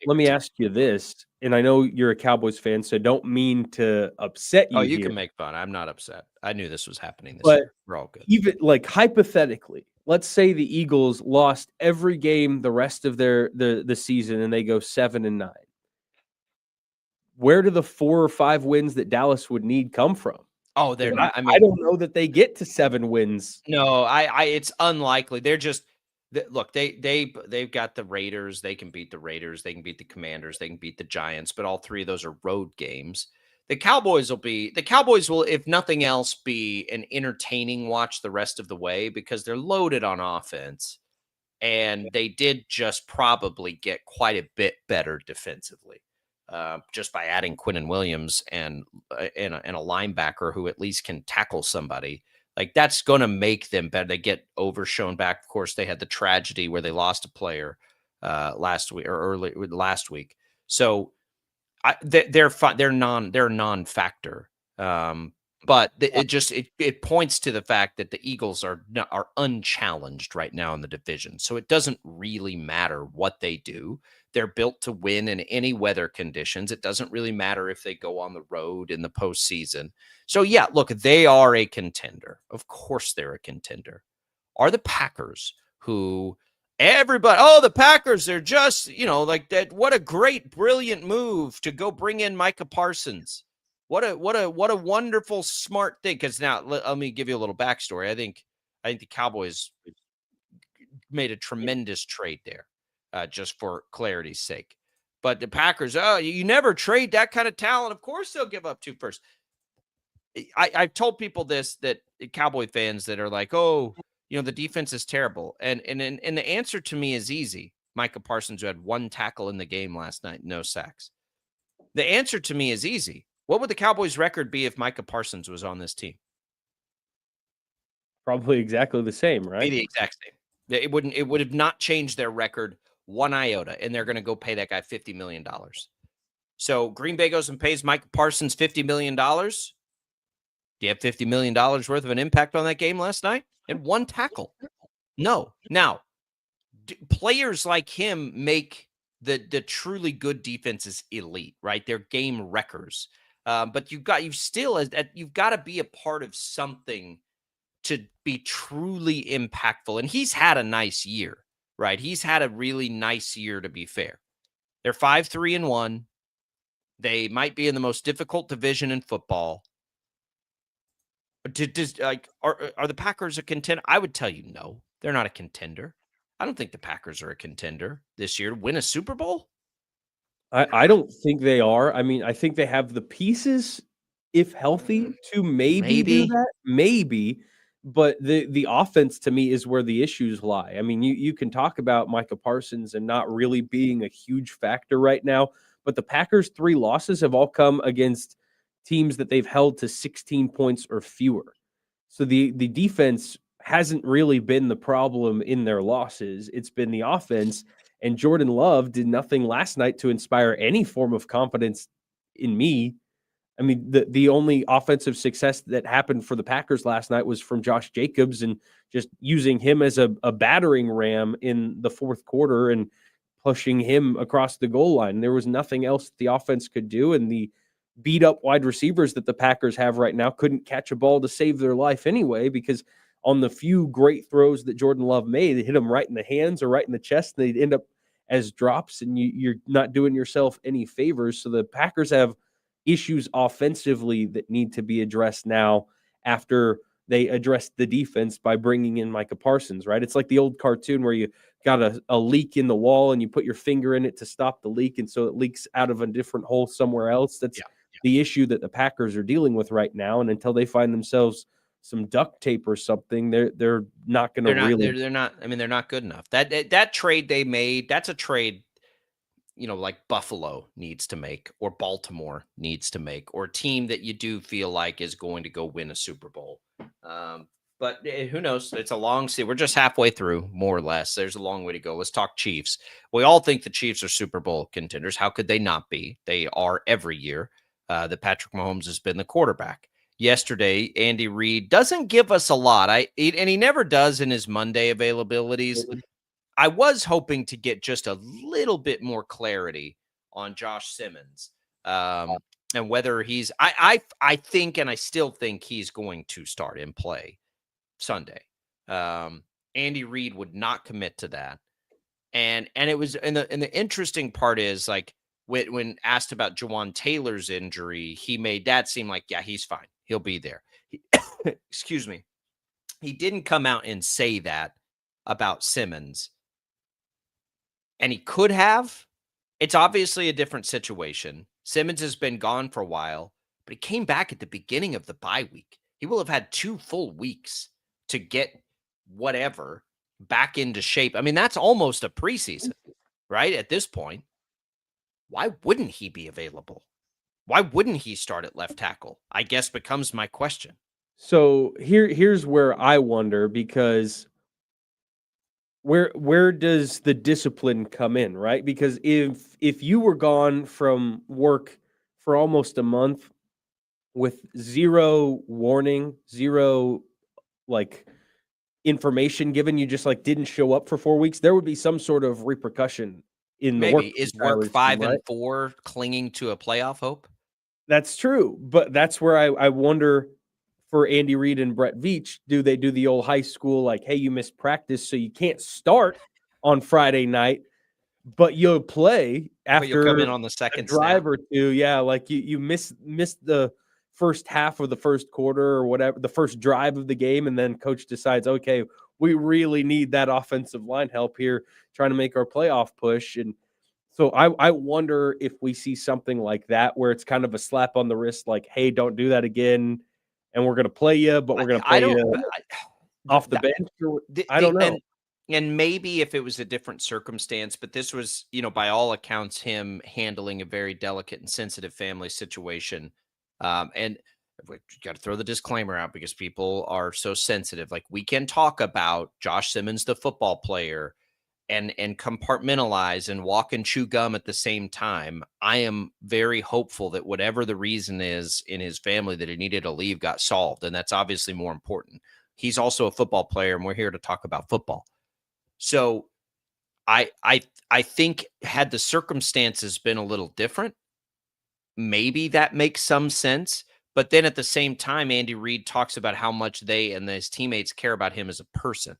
me ask you this, and I know you're a Cowboys fan, so don't mean to upset you. Oh, you here. can make fun. I'm not upset. I knew this was happening this year. We're all good. Even like hypothetically, let's say the Eagles lost every game the rest of the season and they go 7-9. Where do the 4 or 5 wins that Dallas would need come from? Oh, they're not. I mean, I don't know that they get to 7 wins. No, it's unlikely. They're just look. They've got the Raiders. They can beat the Raiders. They can beat the Commanders. They can beat the Giants. But all 3 of those are road games. The Cowboys will, if nothing else, be an entertaining watch the rest of the way because they're loaded on offense, and they did just probably get quite a bit better defensively. Just by adding Quinnen Williams and a linebacker who at least can tackle somebody. Like, that's going to make them better. They get Overshown back. Of course, they had the tragedy where they lost a player last week or early last week. So they're fine. They're a non-factor. But it points to the fact that the Eagles are unchallenged right now in the division. So it doesn't really matter what they do. They're built to win in any weather conditions. It doesn't really matter if they go on the road in the postseason. So yeah, look, they are a contender. Of course they're a contender. Are the Packers, who everybody, the Packers, they're just, like that. What a great, brilliant move to go bring in Micah Parsons. What a wonderful, smart thing. Because now let me give you a little backstory. I think the Cowboys made a tremendous trade there, just for clarity's sake. But the Packers, you never trade that kind of talent. Of course they'll give up 2 firsts. I've told people this, that Cowboy fans that are like, the defense is terrible. And the answer to me is easy. Micah Parsons, who had 1 tackle in the game last night, no sacks. The answer to me is easy. What would the Cowboys' record be if Micah Parsons was on this team? Probably exactly the same, right? Be the exact same. It would have not changed their record 1 iota, and they're going to go pay that guy $50 million. So Green Bay goes and pays Micah Parsons $50 million. Do you have $50 million worth of an impact on that game last night? And 1 tackle. No. Now, players like him make the truly good defenses elite, right? They're game wreckers. But you've got to be a part of something to be truly impactful. And he's had a nice year, right? He's had a really nice year, to be fair. They're 5-3-1. They might be in the most difficult division in football. Are the Packers a contender? I would tell you no. They're not a contender. I don't think the Packers are a contender this year to win a Super Bowl. I don't think they are. I mean, I think they have the pieces, if healthy, to maybe do that. Maybe. But the offense, to me, is where the issues lie. I mean, you can talk about Micah Parsons and not really being a huge factor right now, but the Packers' 3 losses have all come against teams that they've held to 16 points or fewer. So the defense hasn't really been the problem in their losses. It's been the offense. And Jordan Love did nothing last night to inspire any form of confidence in me. I mean, the only offensive success that happened for the Packers last night was from Josh Jacobs and just using him as a battering ram in the 4th quarter and pushing him across the goal line. There was nothing else the offense could do, and the beat-up wide receivers that the Packers have right now couldn't catch a ball to save their life anyway, because on the few great throws that Jordan Love made, they hit them right in the hands or right in the chest, and they'd end up as drops, and you're not doing yourself any favors. So the Packers have issues offensively that need to be addressed now after they addressed the defense by bringing in Micah Parsons, right? It's like the old cartoon where you got a leak in the wall and you put your finger in it to stop the leak, and so it leaks out of a different hole somewhere else. That's the issue that the Packers are dealing with right now, and until they find themselves some duct tape or something, they're not going to really. They're not. I mean, they're not good enough. That trade they made, that's a trade, like Buffalo needs to make, or Baltimore needs to make, or a team that you do feel like is going to go win a Super Bowl. But who knows? It's a long season. We're just halfway through, more or less. There's a long way to go. Let's talk Chiefs. We all think the Chiefs are Super Bowl contenders. How could they not be? They are every year. That Patrick Mahomes has been the quarterback. Yesterday, Andy Reid doesn't give us a lot. And he never does in his Monday availabilities. I was hoping to get just a little bit more clarity on Josh Simmons, and whether he's. I think, and I still think he's going to start and play Sunday. Andy Reid would not commit to that, and it was. And the interesting part is, like, when asked about Jawan Taylor's injury, he made that seem like, yeah, he's fine. He'll be there. Excuse me. He didn't come out and say that about Simmons. And he could have. It's obviously a different situation. Simmons has been gone for a while, but he came back at the beginning of the bye week. He will have had 2 full weeks to get whatever back into shape. I mean, that's almost a preseason, right? At this point. Why wouldn't he be available? Why wouldn't he start at left tackle? I guess becomes my question. So here's where I wonder, because where does the discipline come in, right? Because if you were gone from work for almost a month with zero warning, zero like information given, you just like didn't show up for 4 weeks, there would be some sort of repercussion in the work. Maybe is work 5-4 clinging to a playoff hope? That's true, but that's where I wonder for Andy Reid and Brett Veach, do they do the old high school like, hey, you missed practice, so you can't start on Friday night, but you'll play after you'll come in on the second drive snap. or two. Yeah, like you missed the first half of the first quarter or whatever, the first drive of the game, and then coach decides, okay, we really need that offensive line help here, trying to make our playoff push. And so I wonder if we see something like that where it's kind of a slap on the wrist, like, hey, don't do that again, and we're going to play you, but we're going to play you off the bench. I don't know. And maybe if it was a different circumstance, but this was, by all accounts, him handling a very delicate and sensitive family situation. And we got to throw the disclaimer out because people are so sensitive. Like, we can talk about Josh Simmons, the football player, and compartmentalize and walk and chew gum at the same time. I am very hopeful that whatever the reason is in his family that he needed to leave got solved. And that's obviously more important. He's also a football player, and we're here to talk about football. So I think had the circumstances been a little different, maybe that makes some sense. But then at the same time, Andy Reid talks about how much they and his teammates care about him as a person.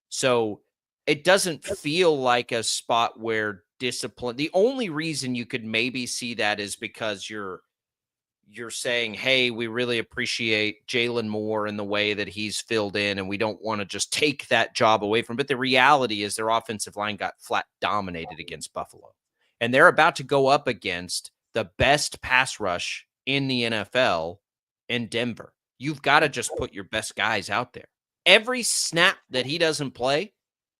So it doesn't feel like a spot where discipline. The only reason you could maybe see that is because you're saying, hey, we really appreciate Jalen Moore and the way that he's filled in, and we don't want to just take that job away from him. But the reality is their offensive line got flat dominated against Buffalo. And they're about to go up against the best pass rush in the NFL in Denver. You've got to just put your best guys out there. Every snap that he doesn't play,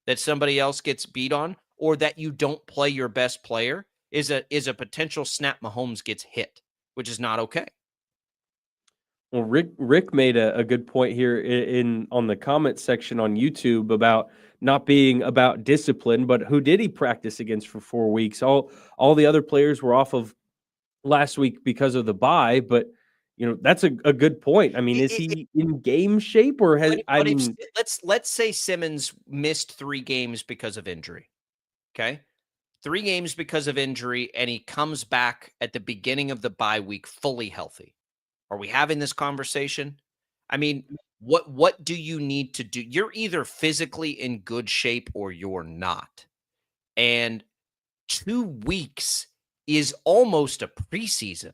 that somebody else gets beat on, or that you don't play your best player is a potential snap Mahomes gets hit, which is not okay. Well, Rick made a good point here on the comment section on YouTube about not being about discipline, but who did he practice against for 4 weeks? All the other players were off of last week because of the bye, but that's a good point. I mean, is he in game shape or has let's say Simmons missed 3 games because of injury. Okay? 3 games because of injury, and he comes back at the beginning of the bye week fully healthy. Are we having this conversation? I mean, what do you need to do? You're either physically in good shape or you're not. And 2 weeks is almost a preseason.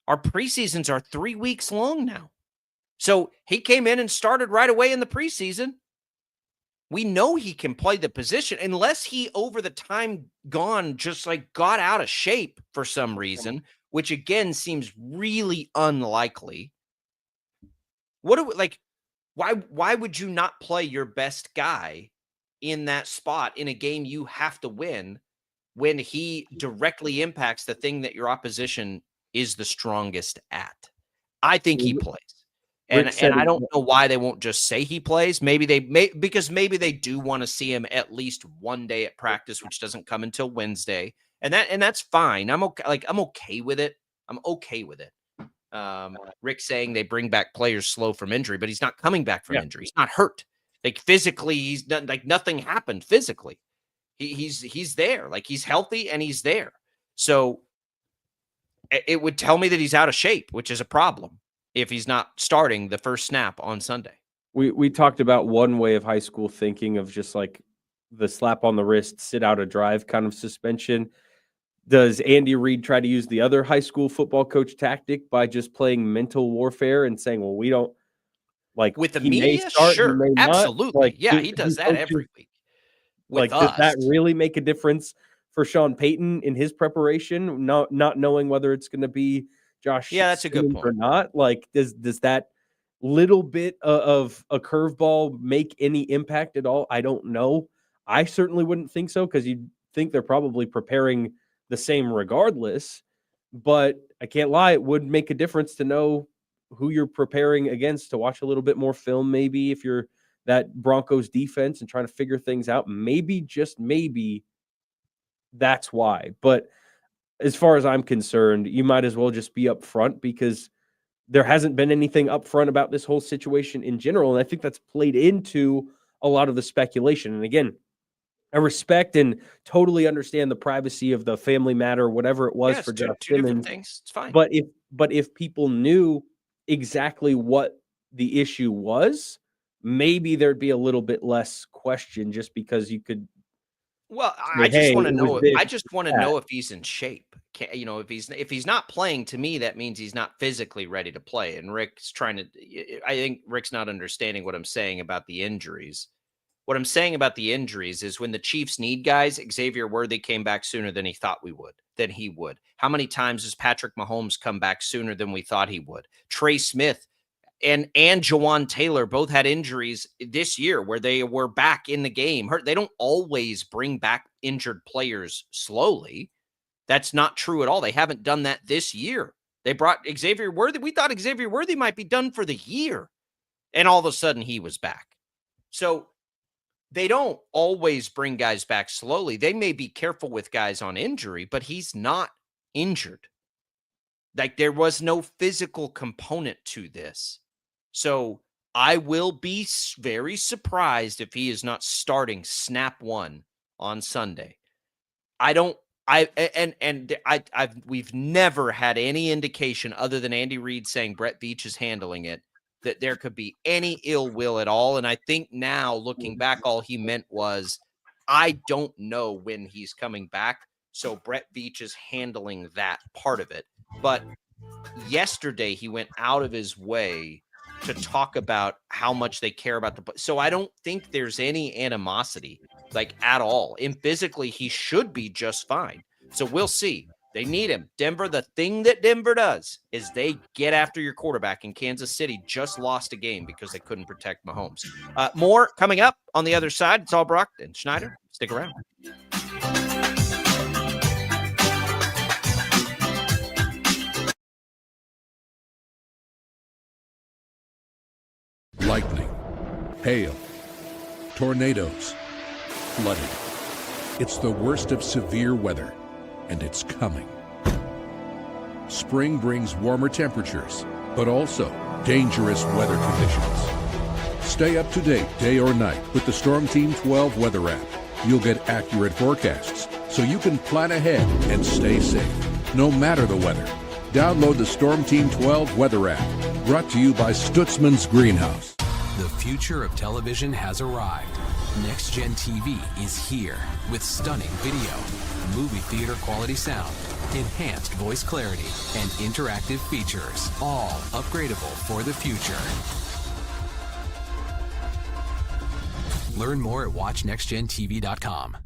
Our preseasons are 3 weeks long now. So he came in and started right away in the preseason. We know he can play the position unless he, over the time gone, just like got out of shape for some reason, which again seems really unlikely. Why would you not play your best guy in that spot in a game you have to win when he directly impacts the thing that your opposition is the strongest at? I think he plays. And I don't know why they won't just say he plays. Maybe because maybe they do want to see him at least one day at practice, which doesn't come until Wednesday. And that's fine. I'm okay. I'm okay with it. I'm okay with it. Rick saying they bring back players slow from injury, but he's not coming back from injury. He's not hurt. Like physically, he's not, like nothing happened physically. He's there. Like he's healthy and he's there. So it would tell me that he's out of shape, which is a problem if he's not starting the first snap on Sunday. We talked about one way of high school thinking of just like the slap on the wrist, sit out a drive kind of suspension. Does Andy Reid try to use the other high school football coach tactic by just playing mental warfare and saying, well, we don't like with the media? Sure. Absolutely. Like, yeah, he does that every week. Like, does that really make a difference for Sean Payton in his preparation? Not knowing whether it's going to be Josh. Yeah, that's a good point. Or not. Like, does that little bit of a curveball make any impact at all? I don't know. I certainly wouldn't think so, because you'd think they're probably preparing the same regardless. But I can't lie, it would make a difference to know who you're preparing against, to watch a little bit more film, maybe if you're that Broncos defense and trying to figure things out. Maybe, just maybe, that's why. But as far as I'm concerned, you might as well just be upfront, because there hasn't been anything upfront about this whole situation in general. And I think that's played into a lot of the speculation. And again, I respect and totally understand the privacy of the family matter, whatever it was for Jeff two different Simmons. things. It's fine. But if people knew exactly what the issue was, maybe there'd be a little bit less question, just because you could. Well, say, I just "Hey, want to it know. was this, I just want to that." know if he's in shape. If he's not playing, to me, that means he's not physically ready to play. And Rick's trying to. I think Rick's not understanding what I'm saying about the injuries. What I'm saying about the injuries is when the Chiefs need guys, Xavier Worthy came back sooner than he thought he would. How many times has Patrick Mahomes come back sooner than we thought he would? Trey Smith and Jawan Taylor both had injuries this year where they were back in the game. They don't always bring back injured players slowly. That's not true at all. They haven't done that this year. They brought Xavier Worthy. We thought Xavier Worthy might be done for the year, and all of a sudden he was back. So they don't always bring guys back slowly. They may be careful with guys on injury, but he's not injured. Like, there was no physical component to this. So I will be very surprised if he is not starting snap one on Sunday. We've never had any indication other than Andy Reid saying Brett Veach is handling it, that there could be any ill will at all. And I think now, looking back, all he meant was, I don't know when he's coming back. So Brett Veach is handling that part of it. But yesterday he went out of his way to talk about how much they care about so I don't think there's any animosity, like, at all. And physically, he should be just fine. So we'll see. They need him. Denver, the thing that Denver does is they get after your quarterback, and Kansas City just lost a game because they couldn't protect Mahomes. More coming up on the other side. It's all Brock and Schneider. Stick around. Lightning, hail, tornadoes, flooding. It's the worst of severe weather, and it's coming. Spring brings warmer temperatures, but also dangerous weather conditions. Stay up to date day or night with the Storm Team 12 weather app. You'll get accurate forecasts, so you can plan ahead and stay safe, no matter the weather. Download the Storm Team 12 weather app, brought to you by Stutzman's Greenhouse. The future of television has arrived. Next Gen TV is here with stunning video, movie theater quality sound, enhanced voice clarity, and interactive features, all upgradable for the future. Learn more at watchnextgentv.com.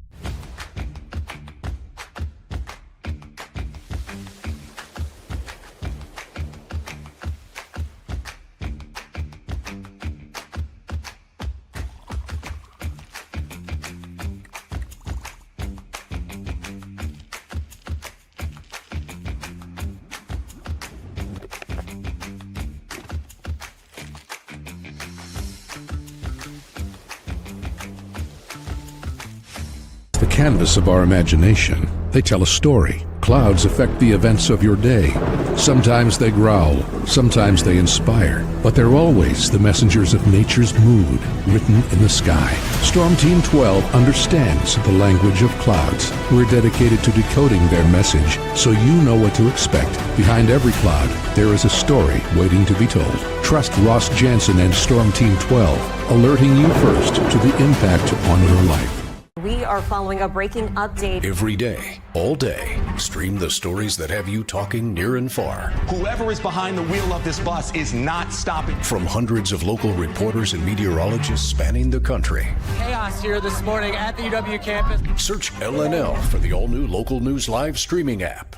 The canvas of our imagination. They tell a story. Clouds affect the events of your day. Sometimes they growl, sometimes they inspire, but they're always the messengers of nature's mood, written in the sky. Storm Team 12 understands the language of clouds. We're dedicated to decoding their message, so you know what to expect. Behind every cloud, there is a story waiting to be told. Trust Ross Jansen and Storm Team 12, alerting you first to the impact on your life. We are following a breaking update. Every day, all day, stream the stories that have you talking near and far. Whoever is behind the wheel of this bus is not stopping. From hundreds of local reporters and meteorologists spanning the country. Chaos here this morning at the UW campus. Search LNL for the all-new Local News Live streaming app.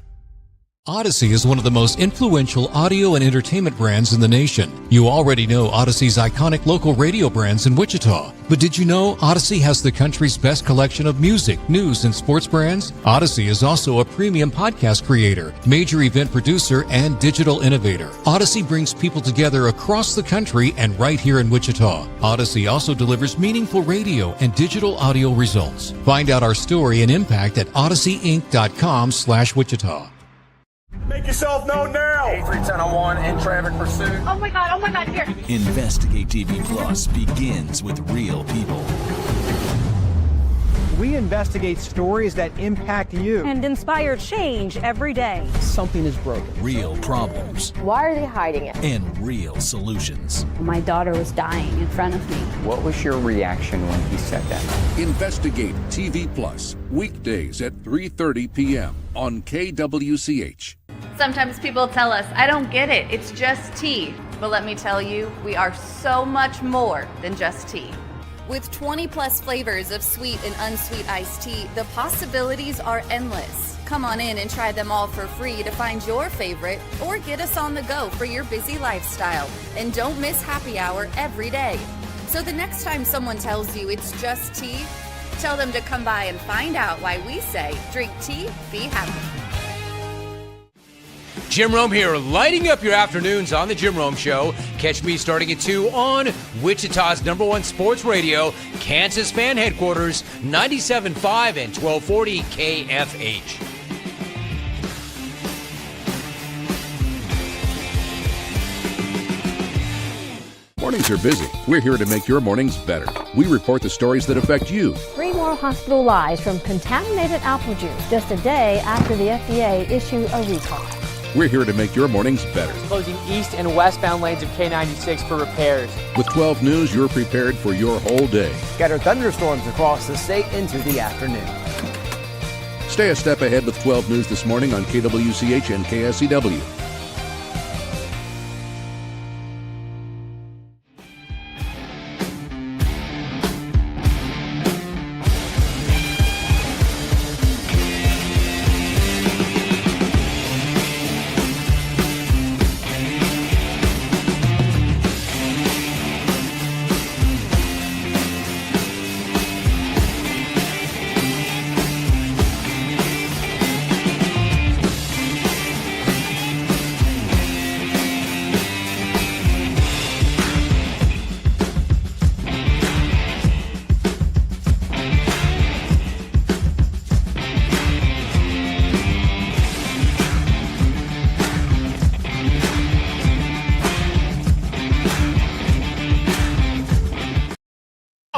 Odyssey is one of the most influential audio and entertainment brands in the nation. You already know Odyssey's iconic local radio brands in Wichita. But did you know Odyssey has the country's best collection of music, news, and sports brands? Odyssey is also a premium podcast creator, major event producer, and digital innovator. Odyssey brings people together across the country and right here in Wichita. Odyssey also delivers meaningful radio and digital audio results. Find out our story and impact at odysseyinc.com/Wichita. Make yourself known now. 83-1001 in traffic pursuit. Oh my God, here. Investigate TV Plus begins with real people. We investigate stories that impact you and inspire change every day. Something is broken. Real problems. Why are they hiding it? And real solutions. My daughter was dying in front of me. What was your reaction when he said that? Investigate TV Plus, weekdays at 3:30 p.m. on KWCH. Sometimes people tell us, I don't get it, it's just tea. But let me tell you, we are so much more than just tea. With 20 plus flavors of sweet and unsweet iced tea, the possibilities are endless. Come on in and try them all for free to find your favorite or get us on the go for your busy lifestyle. And don't miss happy hour every day. So the next time someone tells you it's just tea, tell them to come by and find out why we say, drink tea, be happy. Jim Rome here, lighting up your afternoons on The Jim Rome Show. Catch me starting at 2 on Wichita's #1 sports radio, Kansas Fan Headquarters, 97.5 and 1240 KFH. Mornings are busy. We're here to make your mornings better. We report the stories that affect you. 3 more hospitalized from contaminated apple juice just a day after the FDA issued a recall. We're here to make your mornings better. Closing east and westbound lanes of K96 for repairs. With 12 News, you're prepared for your whole day. Scattered thunderstorms across the state into the afternoon. Stay a step ahead with 12 News this morning on KWCH and KSCW.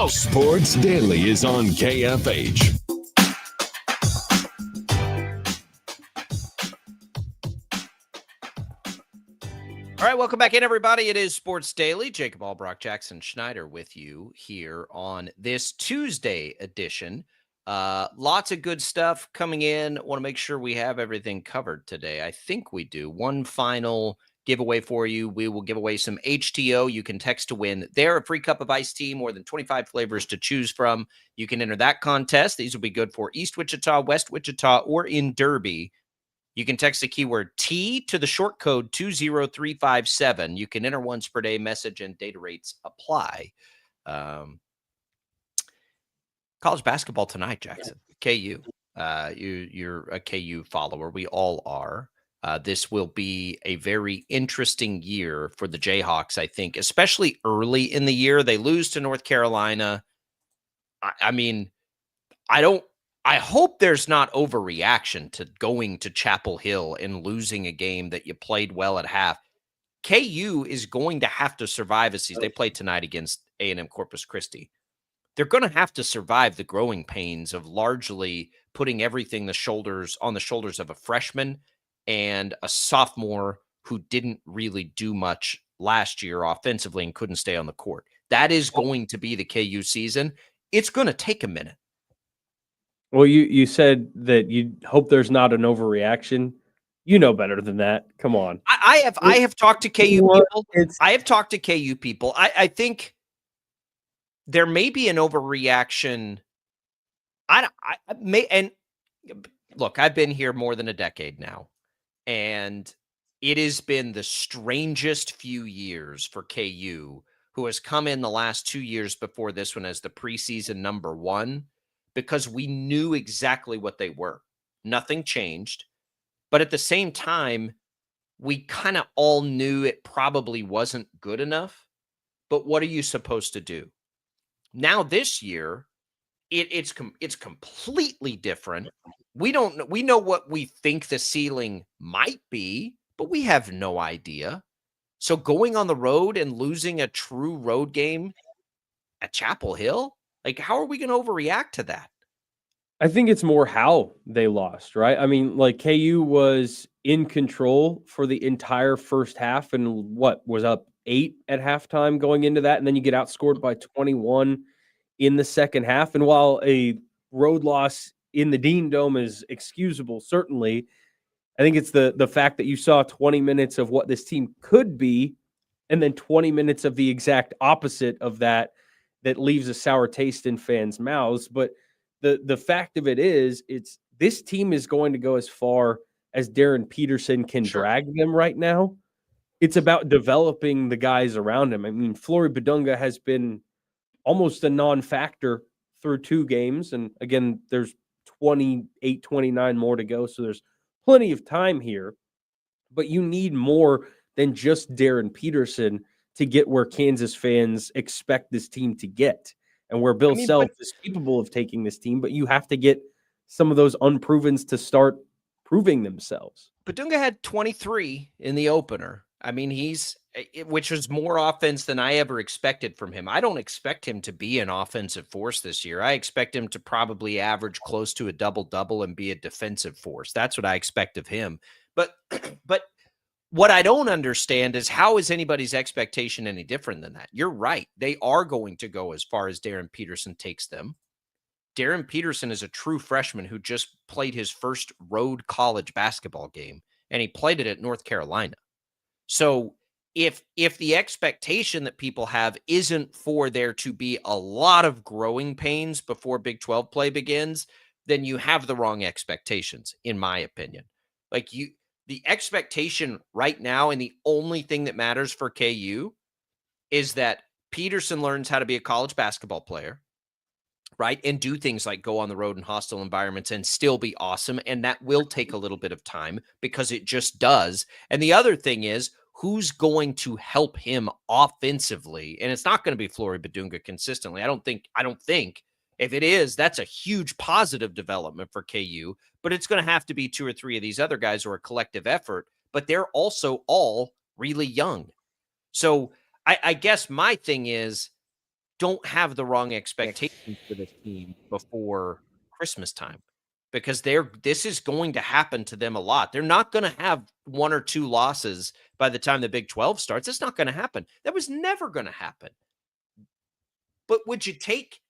Sports Daily is on KFH. All right, welcome back in, everybody. It is Sports Daily. Jacob Albrock, Jackson Schneider with you here on this Tuesday edition. Lots of good stuff coming in. Want to make sure we have everything covered today. I think we do. One final giveaway for you. We will give away some HTO. You can text to win there, a free cup of iced tea, more than 25 flavors to choose from. You can enter that contest. These will be good for East Wichita, West Wichita, or in Derby. You can text the keyword T to the short code 20357. You can enter once per day, message and data rates apply. College basketball tonight, Jackson. KU. You're a KU follower. We all are. This will be a very interesting year for the Jayhawks, I think, especially early in the year. They lose to North Carolina. I hope there's not overreaction to going to Chapel Hill and losing a game that you played well at half. KU is going to have to survive a season. They play tonight against A&M Corpus Christi. They're going to have to survive the growing pains of largely putting everything on the shoulders of a freshman and a sophomore who didn't really do much last year offensively and couldn't stay on the court. That is going to be the KU season. It's going to take a minute. Well, you said that you hope there's not an overreaction. You know better than that. Come on. I have talked to KU people. I have talked to KU people. I think there may be an overreaction. I may, and look, I've been here more than a decade now. And it has been the strangest few years for KU, who has come in the last 2 years before this one as the preseason number 1, because we knew exactly what they were. Nothing changed. But at the same time, we kind of all knew it probably wasn't good enough. But what are you supposed to do? Now this year, it's completely different. We know what we think the ceiling might be, but we have no idea. So going on the road and losing a true road game at Chapel Hill, like, how are we going to overreact to that? I think it's more how they lost, right? I mean, like, KU was in control for the entire first half and was up 8 at halftime going into that. And then you get outscored by 21 in the second half. And while a road loss in the Dean Dome is excusable, certainly, I think it's the fact that you saw 20 minutes of what this team could be and then 20 minutes of the exact opposite of that leaves a sour taste in fans' mouths. But the fact of it is, this team is going to go as far as Darren Peterson can drag them right now. It's about developing the guys around him. I mean, Flory Badunga has been almost a non-factor through 2 games. And again, there's 28, 29 more to go. So there's plenty of time here. But you need more than just Darren Peterson to get where Kansas fans expect this team to get and where Bill Self is capable of taking this team. But you have to get some of those unprovens to start proving themselves. Badunga had 23 in the opener. I mean, which was more offense than I ever expected from him. I don't expect him to be an offensive force this year. I expect him to probably average close to a double-double and be a defensive force. That's what I expect of him. But what I don't understand is, how is anybody's expectation any different than that? You're right. They are going to go as far as Darren Peterson takes them. Darren Peterson is a true freshman who just played his first road college basketball game, and he played it at North Carolina. So if the expectation that people have isn't for there to be a lot of growing pains before Big 12 play begins, then you have the wrong expectations, in my opinion. Like, the expectation right now, and the only thing that matters for KU, is that Peterson learns how to be a college basketball player, right? And do things like go on the road in hostile environments and still be awesome. And that will take a little bit of time, because it just does. And the other thing is, who's going to help him offensively? And it's not going to be Flory Badunga consistently. I don't think. If it is, that's a huge positive development for KU, but it's going to have to be 2 or 3 of these other guys, or a collective effort, but they're also all really young. So I guess my thing is, don't have the wrong expectations for this team before Christmas time, because this is going to happen to them a lot. They're not going to have 1 or 2 losses by the time the Big 12 starts. It's not going to happen. That was never going to happen. But would you take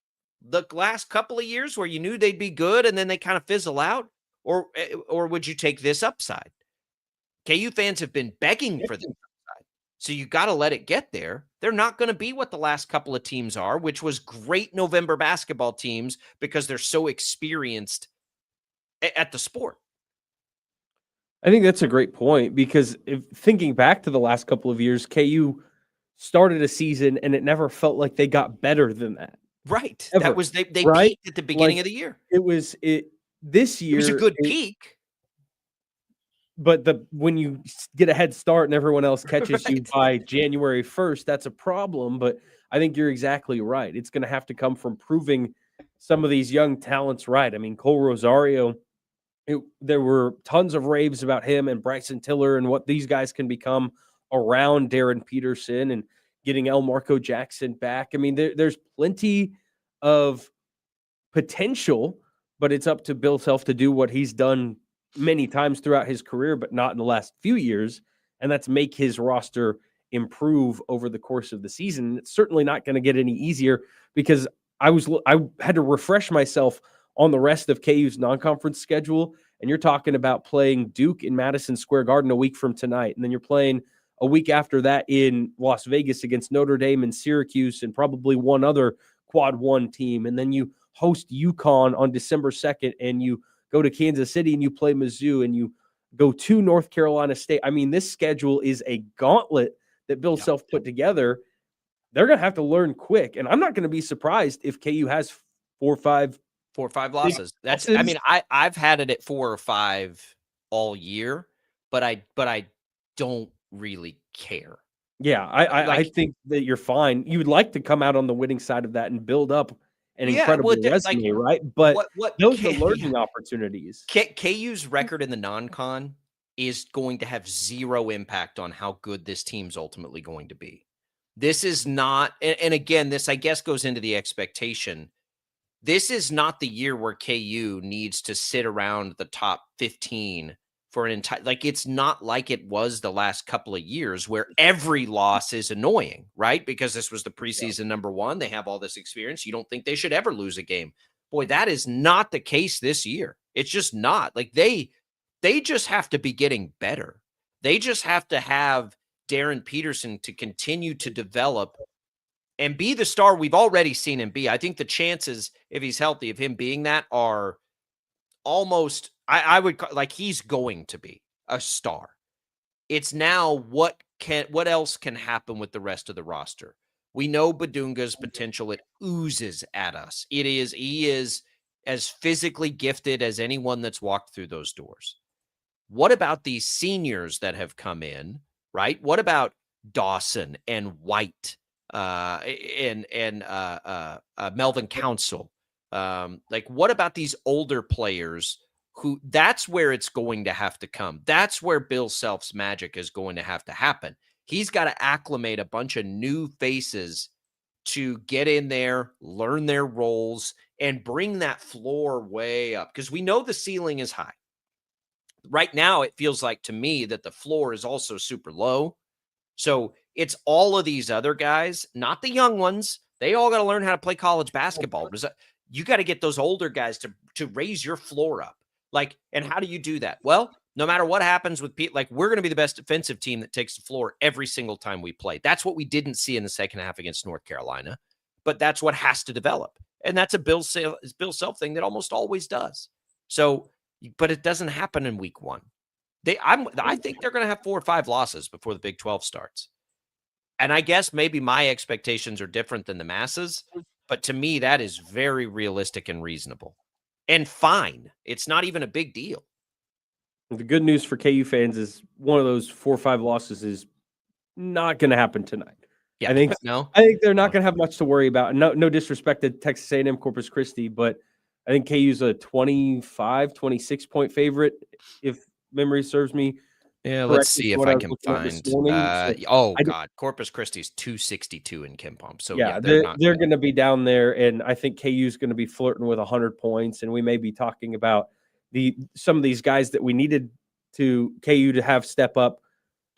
the last couple of years where you knew they'd be good and then they kind of fizzle out? Or would you take this upside? KU fans have been begging for this upside. So you got to let it get there. They're not going to be what the last couple of teams are, which was great November basketball teams, because they're so experienced at the sport. I think that's a great point, because thinking back to the last couple of years, KU started a season and it never felt like they got better than that. Right. Ever. That was they Right? peaked at the beginning of the year. This year. It was a good peak. But when you get a head start and everyone else catches you by January 1st, that's a problem. But I think you're exactly right. It's going to have to come from proving some of these young talents right. I mean, Cole Rosario, there were tons of raves about him and Bryson Tiller and what these guys can become around Darren Peterson, and getting El Marco Jackson back. I mean, there's plenty of potential, but it's up to Bill Self to do what he's done many times throughout his career, but not in the last few years, and that's make his roster improve over the course of the season. It's certainly not going to get any easier, because I had to refresh myself on the rest of KU's non-conference schedule, and you're talking about playing Duke in Madison Square Garden a week from tonight, and then you're playing a week after that in Las Vegas against Notre Dame and Syracuse and probably one other Quad 1 team, and then you host UConn on December 2nd, and you go to Kansas City and you play Mizzou, and you go to North Carolina State. I mean, this schedule is a gauntlet that Bill Self put together. They're going to have to learn quick. And I'm not going to be surprised if KU has 4 or 5 losses. I mean, I've had it at 4 or 5 all year, but I don't really care. Yeah, I think that you're fine. You would like to come out on the winning side of that and build up an incredible resume, right? But those are learning opportunities. KU's record in the non-con is going to have zero impact on how good this team's ultimately going to be. This is not, and again, this I guess goes into the expectation. This is not the year where KU needs to sit around the top 15 for an entire, like, it's not like it was the last couple of years where every loss is annoying, right? Because this was the preseason number 1. They have all this experience. You don't think they should ever lose a game. Boy, that is not the case this year. It's just not. Like, they just have to be getting better. They just have to have Darren Peterson to continue to develop and be the star we've already seen him be. I think the chances, if he's healthy, of him being that are almost, I would, like, he's going to be a star. It's now what else can happen with the rest of the roster. We know Badunga's potential. It oozes at us. He is as physically gifted as anyone that's walked through those doors. What about these seniors that have come in, right? What about Dawson and White and Melvin Council? Like, what about these older players who, that's where it's going to have to come. That's where Bill Self's magic is going to have to happen. He's got to acclimate a bunch of new faces to get in there, learn their roles, and bring that floor way up. Because we know the ceiling is high. Right now, it feels like to me that the floor is also super low. So it's all of these other guys, not the young ones. They all got to learn how to play college basketball. You got to get those older guys to raise your floor up. Like, and how do you do that? Well, no matter what happens with Pete, like, we're going to be the best defensive team that takes the floor every single time we play. That's what we didn't see in the second half against North Carolina, but that's what has to develop. And that's a Bill Self thing that almost always does. So, but it doesn't happen in week 1. I think they're going to have 4 or 5 losses before the Big 12 starts. And I guess maybe my expectations are different than the masses, but to me, that is very realistic and reasonable and fine. It's not even a big deal. The good news for KU fans is one of those 4 or 5 losses is not going to happen tonight. Yeah, I think they're not going to have much to worry about. No disrespect to Texas A&M Corpus Christi, but I think KU's a 25, 26 point favorite, if memory serves me. Yeah, let's see if I can find. God, Corpus Christi's 262 in KenPom. So yeah, they're going to be down there, and I think KU's going to be flirting with 100 points, and we may be talking about some of these guys that we needed KU to have step up,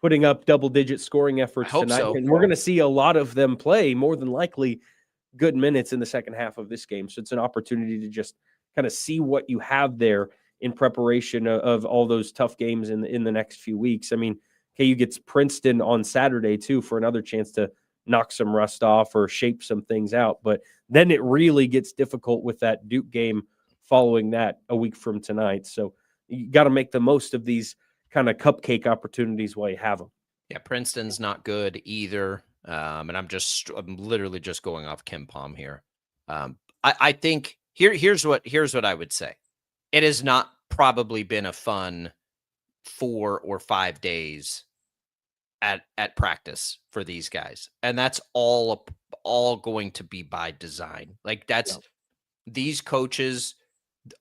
putting up double-digit scoring efforts tonight. So. And we're going to see a lot of them play, more than likely, good minutes in the second half of this game. So it's an opportunity to just kind of see what you have there in preparation of all those tough games in the next few weeks. I mean, KU gets Princeton on Saturday, too, for another chance to knock some rust off or shape some things out. But then it really gets difficult with that Duke game following that a week from tonight. So you got to make the most of these kind of cupcake opportunities while you have them. Yeah, Princeton's not good either. And I'm literally just going off KenPom here. I think here's what I would say. It has not probably been a fun 4 or 5 days at practice for these guys. And that's all going to be by design. Like, these coaches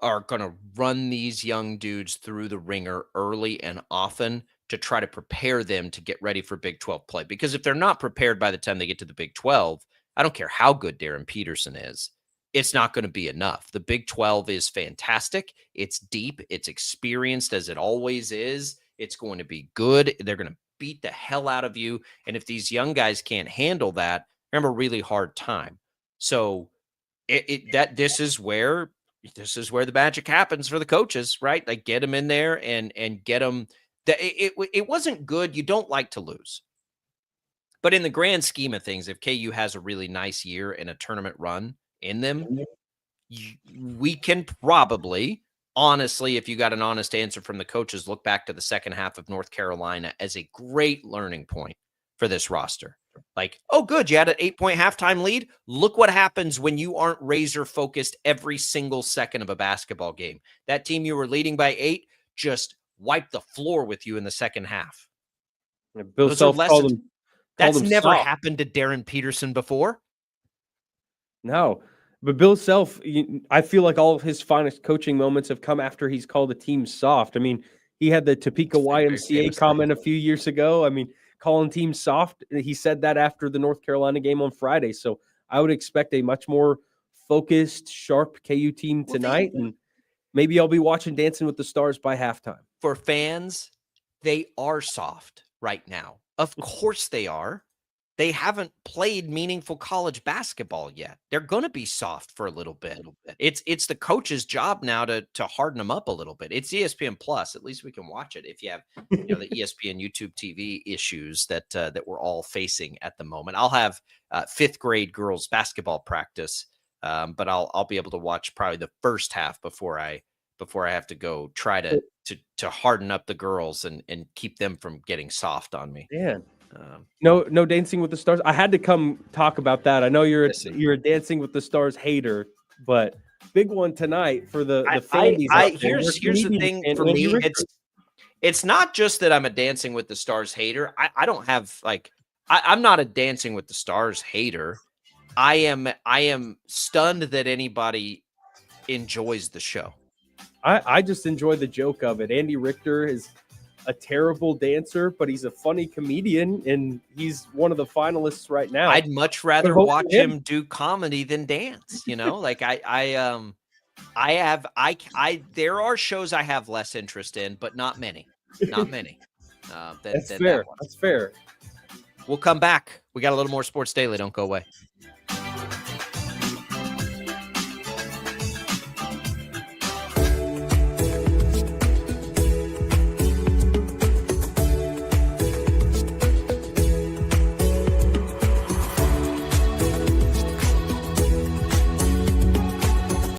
are going to run these young dudes through the ringer early and often to try to prepare them to get ready for Big 12 play. Because if they're not prepared by the time they get to the Big 12, I don't care how good Darren Peterson is, it's not going to be enough. The Big 12 is fantastic. It's deep. It's experienced, as it always is. It's going to be good. They're going to beat the hell out of you. And if these young guys can't handle that, they're going to have a really hard time. So this is where the magic happens for the coaches, right? Like, get them in there and get them. It wasn't good. You don't like to lose. But in the grand scheme of things, if KU has a really nice year and a tournament run in them, we can probably honestly, if you got an honest answer from the coaches, look back to the second half of North Carolina as a great learning point for this roster. Like, oh, good, you had an 8-point halftime lead. Look what happens when you aren't razor focused every single second of a basketball game. That team you were leading by 8 just wiped the floor with you in the second half. Yeah, Bill Those are Self lessons. That's him never soft. happened to Darren Peterson before. No, but Bill Self, I feel like all of his finest coaching moments have come after he's called a team soft. I mean, he had the Topeka YMCA comment a few years ago. I mean, calling teams soft. He said that after the North Carolina game on Friday. So I would expect a much more focused, sharp KU team tonight. And maybe I'll be watching Dancing with the Stars by halftime. For fans, they are soft right now. Of course they are. They haven't played meaningful college basketball yet. They're going to be soft for a little bit. It's the coach's job now to harden them up a little bit. It's ESPN Plus. At least we can watch it if you have the ESPN YouTube TV issues that we're all facing at the moment. I'll have 5th grade girls basketball practice, but I'll be able to watch probably the first half before I have to go try to harden up the girls and keep them from getting soft on me. Man. No Dancing with the Stars. I had to come talk about that. I know you're a Dancing with the Stars hater, but big one tonight for the Fandies. Here's the thing for me. It's not just that I'm a Dancing with the Stars hater. I don't have I'm not a Dancing with the Stars hater. I am stunned that anybody enjoys the show. I just enjoy the joke of it. Andy Richter is a terrible dancer, but he's a funny comedian, and he's one of the finalists right now. I'd much rather watch him do comedy than dance. There are shows I have less interest in, but not many. Not many. That's fair. That's fair. We'll come back. We got a little more Sports Daily. Don't go away.